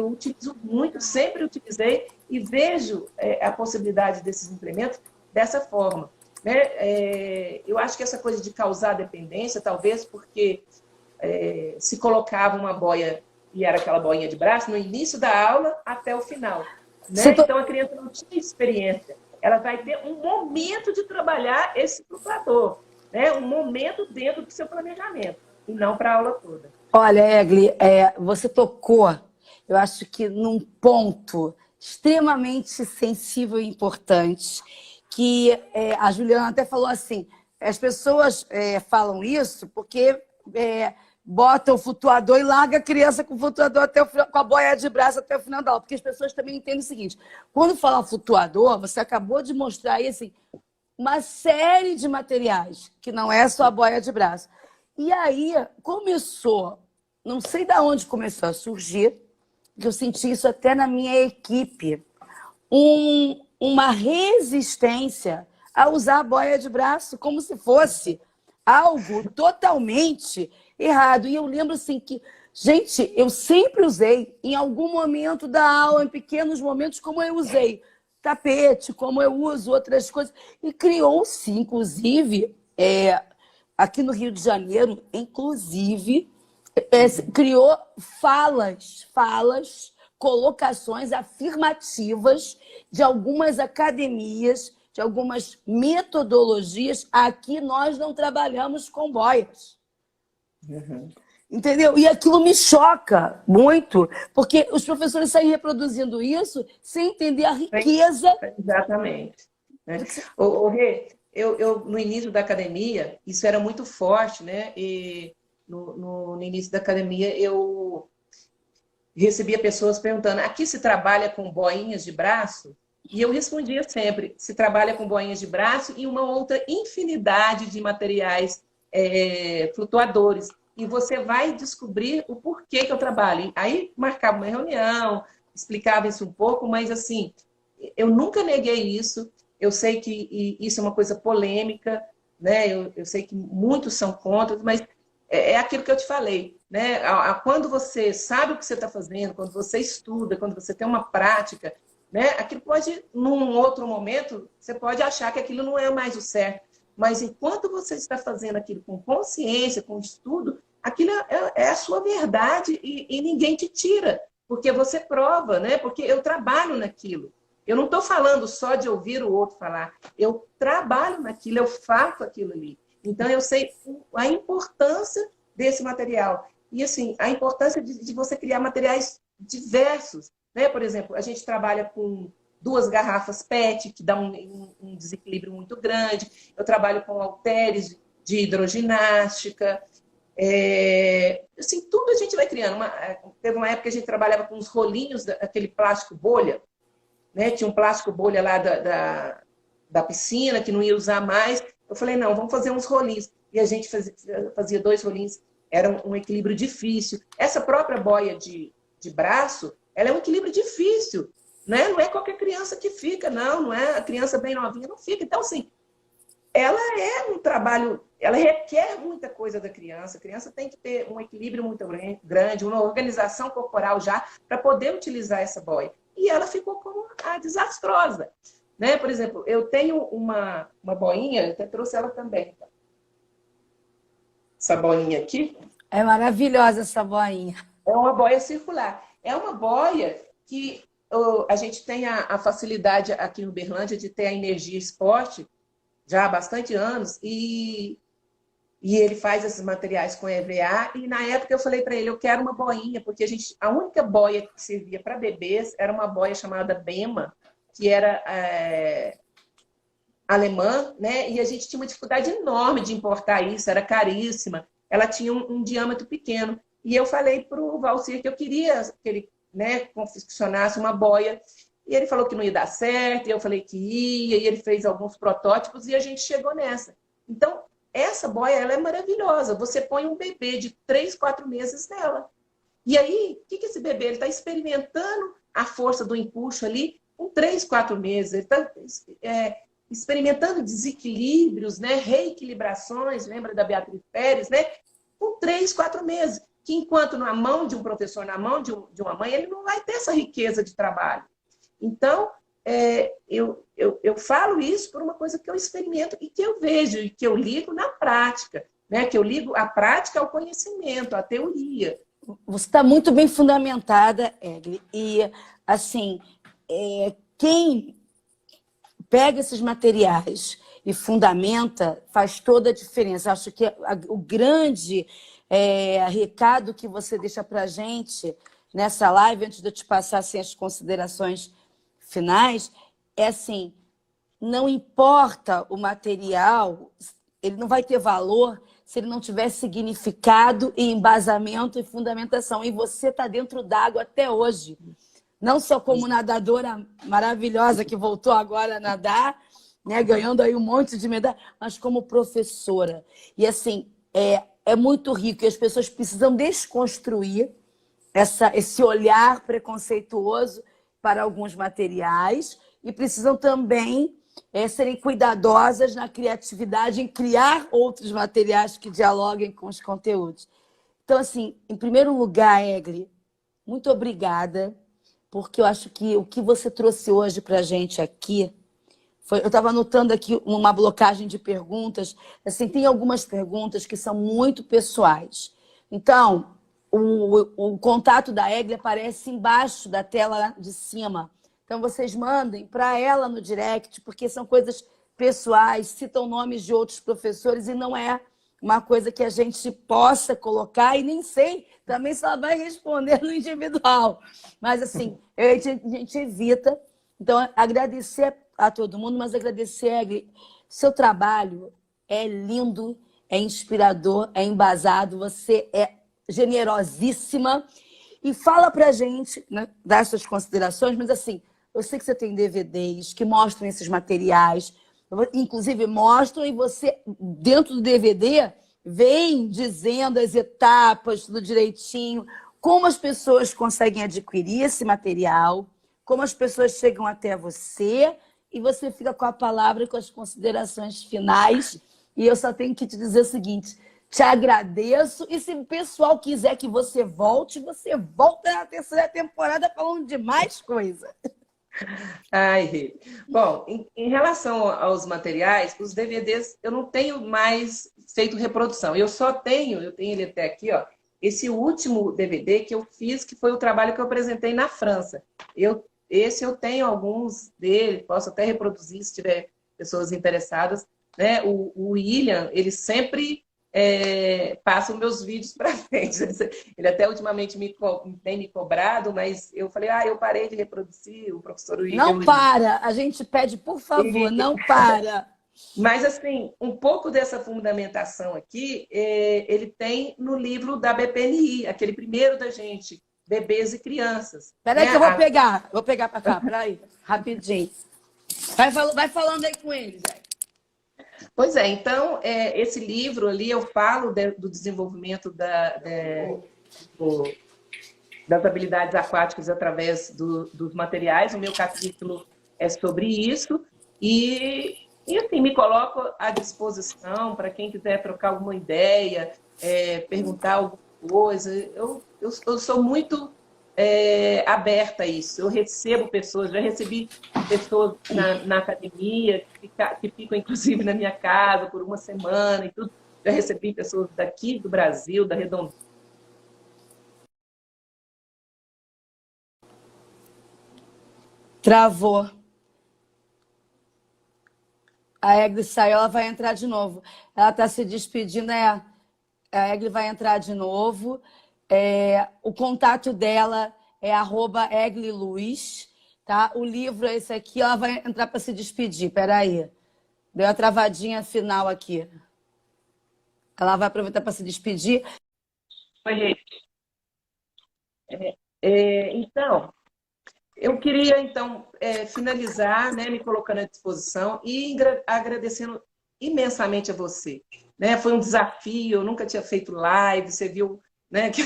utilizo muito, sempre utilizei, e vejo a possibilidade desses implementos dessa forma, né? Eu acho que essa coisa de causar dependência, talvez porque se colocava uma boia, e era aquela boinha de braço, no início da aula até o final, né? Então, a criança não tinha experiência. Ela vai ter um momento de trabalhar esse flutuador, né? Um momento dentro do seu planejamento, e não para a aula toda. Olha, Egli, você tocou, eu acho que num ponto extremamente sensível e importante, que a Juliana até falou assim, as pessoas falam isso porque bota o flutuador e larga a criança com o flutuador até o final, com a boia de braço até o final da aula, porque as pessoas também entendem o seguinte, quando fala flutuador, você acabou de mostrar aí assim, uma série de materiais, que não é só a boia de braço. E aí começou, não sei de onde começou a surgir, que eu senti isso até na minha equipe, uma resistência a usar a boia de braço como se fosse algo totalmente errado. E eu lembro assim que, gente, eu sempre usei, em algum momento da aula, em pequenos momentos, como eu usei tapete, como eu uso outras coisas. E criou-se, inclusive, aqui no Rio de Janeiro, inclusive, criou falas, colocações afirmativas de algumas academias, de algumas metodologias. Aqui nós não trabalhamos com boias. Uhum. Entendeu? E aquilo me choca muito, porque os professores saem reproduzindo isso sem entender a riqueza. Exatamente. Rê, eu, no início da academia, isso era muito forte, né? E no início da academia, eu recebia pessoas perguntando, aqui se trabalha com boinhas de braço? E eu respondia sempre, se trabalha com boinhas de braço e uma outra infinidade de materiais flutuadores. E você vai descobrir o porquê que eu trabalho. Aí marcava uma reunião, explicava isso um pouco, mas assim, eu nunca neguei isso. Eu sei que isso é uma coisa polêmica, né? Eu sei que muitos são contra, mas é aquilo que eu te falei, né? Quando você sabe o que você está fazendo, quando você estuda, quando você tem uma prática, né? Aquilo pode, num outro momento, você pode achar que aquilo não é mais o certo. Mas enquanto você está fazendo aquilo com consciência, com estudo, aquilo é a sua verdade e ninguém te tira, porque você prova, né? Porque eu trabalho naquilo. Eu não estou falando só de ouvir o outro falar, eu trabalho naquilo, eu faço aquilo ali. Então, eu sei a importância desse material. E, assim, a importância de você criar materiais diversos, né? Por exemplo, a gente trabalha com 2 garrafas PET, que dá um desequilíbrio muito grande. Eu trabalho com halteres de hidroginástica. Assim, tudo a gente vai criando. Teve uma época que a gente trabalhava com uns rolinhos, aquele plástico bolha, né? Tinha um plástico bolha lá da piscina, que não ia usar mais. Eu falei, não, vamos fazer uns rolinhos. E a gente fazia 2 rolinhos. Era um equilíbrio difícil. Essa própria boia de braço, ela é um equilíbrio difícil. Né? Não é qualquer criança que fica, não é a criança bem novinha, não fica. Então, assim, ela é um trabalho, ela requer muita coisa da criança. A criança tem que ter um equilíbrio muito grande, uma organização corporal já, para poder utilizar essa boia. E ela ficou como a desastrosa. Né? Por exemplo, eu tenho uma boinha, eu até trouxe ela também. Essa boinha aqui. É maravilhosa essa boinha. É uma boia circular. É uma boia que a gente tem a facilidade aqui no Uberlândia de ter a Energia Esporte já há bastante anos, e ele faz esses materiais com EVA, e na época eu falei para ele, eu quero uma boinha, porque a única boia que servia para bebês era uma boia chamada Bema, que era alemã, né? E a gente tinha uma dificuldade enorme de importar isso, era caríssima, ela tinha um diâmetro pequeno. E eu falei para o Valcir que eu queria que ele, né, confeccionasse uma boia. E ele falou que não ia dar certo, e eu falei que ia, e ele fez alguns protótipos, e a gente chegou nessa. Então, essa boia, ela é maravilhosa. Você põe um bebê de 3, 4 meses nela. E aí, o que esse bebê? Ele está experimentando a força do empuxo ali com 3, 4 meses. Ele está experimentando desequilíbrios, né? Reequilibrações, lembra da Beatriz Pérez, né? Com 3, 4 meses. Que enquanto na mão de um professor, na mão de uma mãe, ele não vai ter essa riqueza de trabalho. Então, eu falo isso por uma coisa que eu experimento e que eu vejo, e que eu ligo na prática, né? Que eu ligo a prática ao conhecimento, à teoria. Você está muito bem fundamentada, Egli. E, assim, quem pega esses materiais e fundamenta faz toda a diferença. Acho que o grande recado que você deixa para a gente nessa live, antes de eu te passar assim, as considerações finais, é assim, não importa o material, ele não vai ter valor se ele não tiver significado e embasamento e fundamentação. E você está dentro d'água até hoje. Não só como nadadora maravilhosa que voltou agora a nadar, né, ganhando aí um monte de medalha, mas como professora. E assim, é muito rico e as pessoas precisam desconstruir esse olhar preconceituoso para alguns materiais e precisam também serem cuidadosas na criatividade em criar outros materiais que dialoguem com os conteúdos. Então, assim, em primeiro lugar, Egli, muito obrigada, porque eu acho que o que você trouxe hoje para a gente aqui eu estava anotando aqui uma blocagem de perguntas. Assim, tem algumas perguntas que são muito pessoais. Então, o contato da Egli aparece embaixo da tela de cima. Então, vocês mandem para ela no direct, porque são coisas pessoais, citam nomes de outros professores e não é uma coisa que a gente possa colocar, e nem sei também se ela vai responder no individual. Mas, assim, a gente evita. Então, agradecer a todo mundo, mas agradecer, Egli. Seu trabalho é lindo, é inspirador, é embasado, você é generosíssima. E fala pra gente, né, das suas considerações, mas assim, eu sei que você tem DVDs que mostram esses materiais, inclusive mostram, e você, dentro do DVD, vem dizendo as etapas, tudo direitinho, como as pessoas conseguem adquirir esse material, como as pessoas chegam até você, e você fica com a palavra, com as considerações finais. E eu só tenho que te dizer o seguinte, te agradeço, e se o pessoal quiser que você volta na terceira temporada falando de mais coisa. Ai, Rê. Bom, em relação aos materiais, os DVDs, eu não tenho mais feito reprodução. Eu tenho ele até aqui, ó, esse último DVD que eu fiz, que foi o trabalho que eu apresentei na França. Esse eu tenho alguns dele, posso até reproduzir se tiver pessoas interessadas. Né? O William, ele sempre passa os meus vídeos para frente. Ele até ultimamente tem me cobrado, mas eu falei, eu parei de reproduzir o professor William. Não para, a gente pede, por favor, não para. Mas, assim, um pouco dessa fundamentação aqui, ele tem no livro da BPNI, aquele primeiro da gente, Bebês e Crianças. Peraí, né? Que eu vou pegar para cá, peraí, rapidinho. Vai falando aí com eles, aí. Pois é, então, esse livro ali, eu falo do desenvolvimento das habilidades aquáticas através dos materiais. O meu capítulo é sobre isso. E E assim, me coloco à disposição para quem quiser trocar alguma ideia, perguntar alguma coisa. Eu sou muito aberta a isso. Eu recebo pessoas, já recebi pessoas na academia, que ficam inclusive na minha casa por uma semana e tudo. Já recebi pessoas daqui do Brasil, da Redondeza. Travou. A Egli saiu, ela vai entrar de novo. Ela está se despedindo, a Egli vai entrar de novo. O contato dela é @egliluz, tá? O livro é esse aqui, ela vai entrar para se despedir. Peraí. Deu a travadinha final aqui. Ela vai aproveitar para se despedir. Oi, gente. Então, eu queria, então, finalizar, né, me colocando à disposição e agradecendo imensamente a você. Né? Foi um desafio, eu nunca tinha feito live, você viu, né, que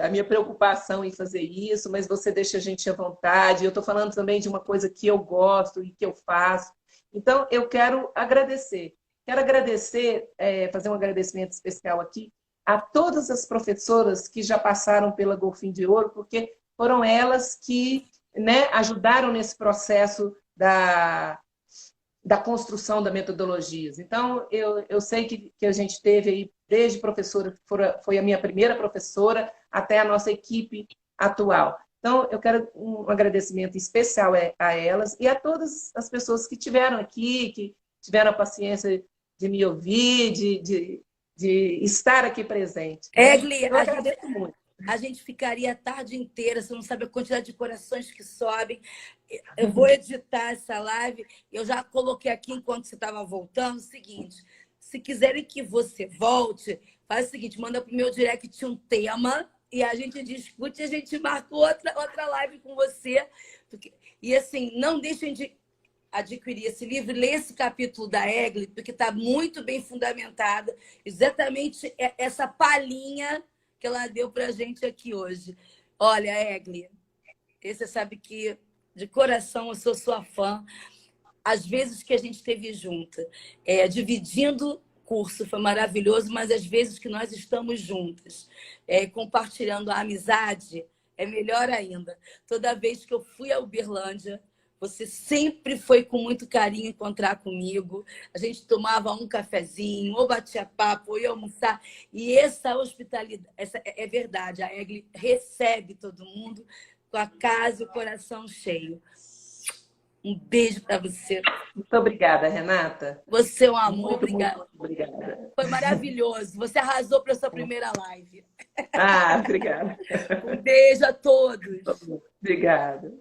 a minha preocupação em fazer isso, mas você deixa a gente à vontade. Eu estou falando também de uma coisa que eu gosto e que eu faço. Então, eu quero agradecer. Quero agradecer, fazer um agradecimento especial aqui a todas as professoras que já passaram pela Golfinho de Ouro, porque foram elas que, né, ajudaram nesse processo da construção da metodologias. Então, eu sei que a gente teve aí, desde professora, que foi a minha primeira professora, até a nossa equipe atual. Então, eu quero um agradecimento especial a elas e a todas as pessoas que estiveram aqui, que tiveram a paciência de me ouvir, de estar aqui presente. Né? Egli, Eu agradeço muito. a gente ficaria a tarde inteira, você não sabe a quantidade de corações que sobem. Eu vou editar essa live, eu já coloquei aqui enquanto você estava voltando, o seguinte, se quiserem que você volte, faz o seguinte, manda para o meu direct um tema e a gente discute e a gente marca outra live com você. E assim, não deixem de adquirir esse livro, ler esse capítulo da Egli, porque está muito bem fundamentada, exatamente essa palhinha que ela deu para a gente aqui hoje. Olha, Egli, você sabe que, de coração, eu sou sua fã. Às vezes que a gente esteve junta, dividindo curso, foi maravilhoso, mas às vezes que nós estamos juntas, compartilhando a amizade, é melhor ainda. Toda vez que eu fui a Uberlândia, você sempre foi com muito carinho encontrar comigo. A gente tomava um cafezinho, ou batia papo, ou ia almoçar. E essa hospitalidade, essa é verdade, a Egli recebe todo mundo com a casa e o coração cheio. Um beijo para você. Muito obrigada, Renata. Você é um amor. Muito obrigada. Foi maravilhoso. Você arrasou para a sua primeira live. Ah, obrigada. Um beijo a todos. Obrigada.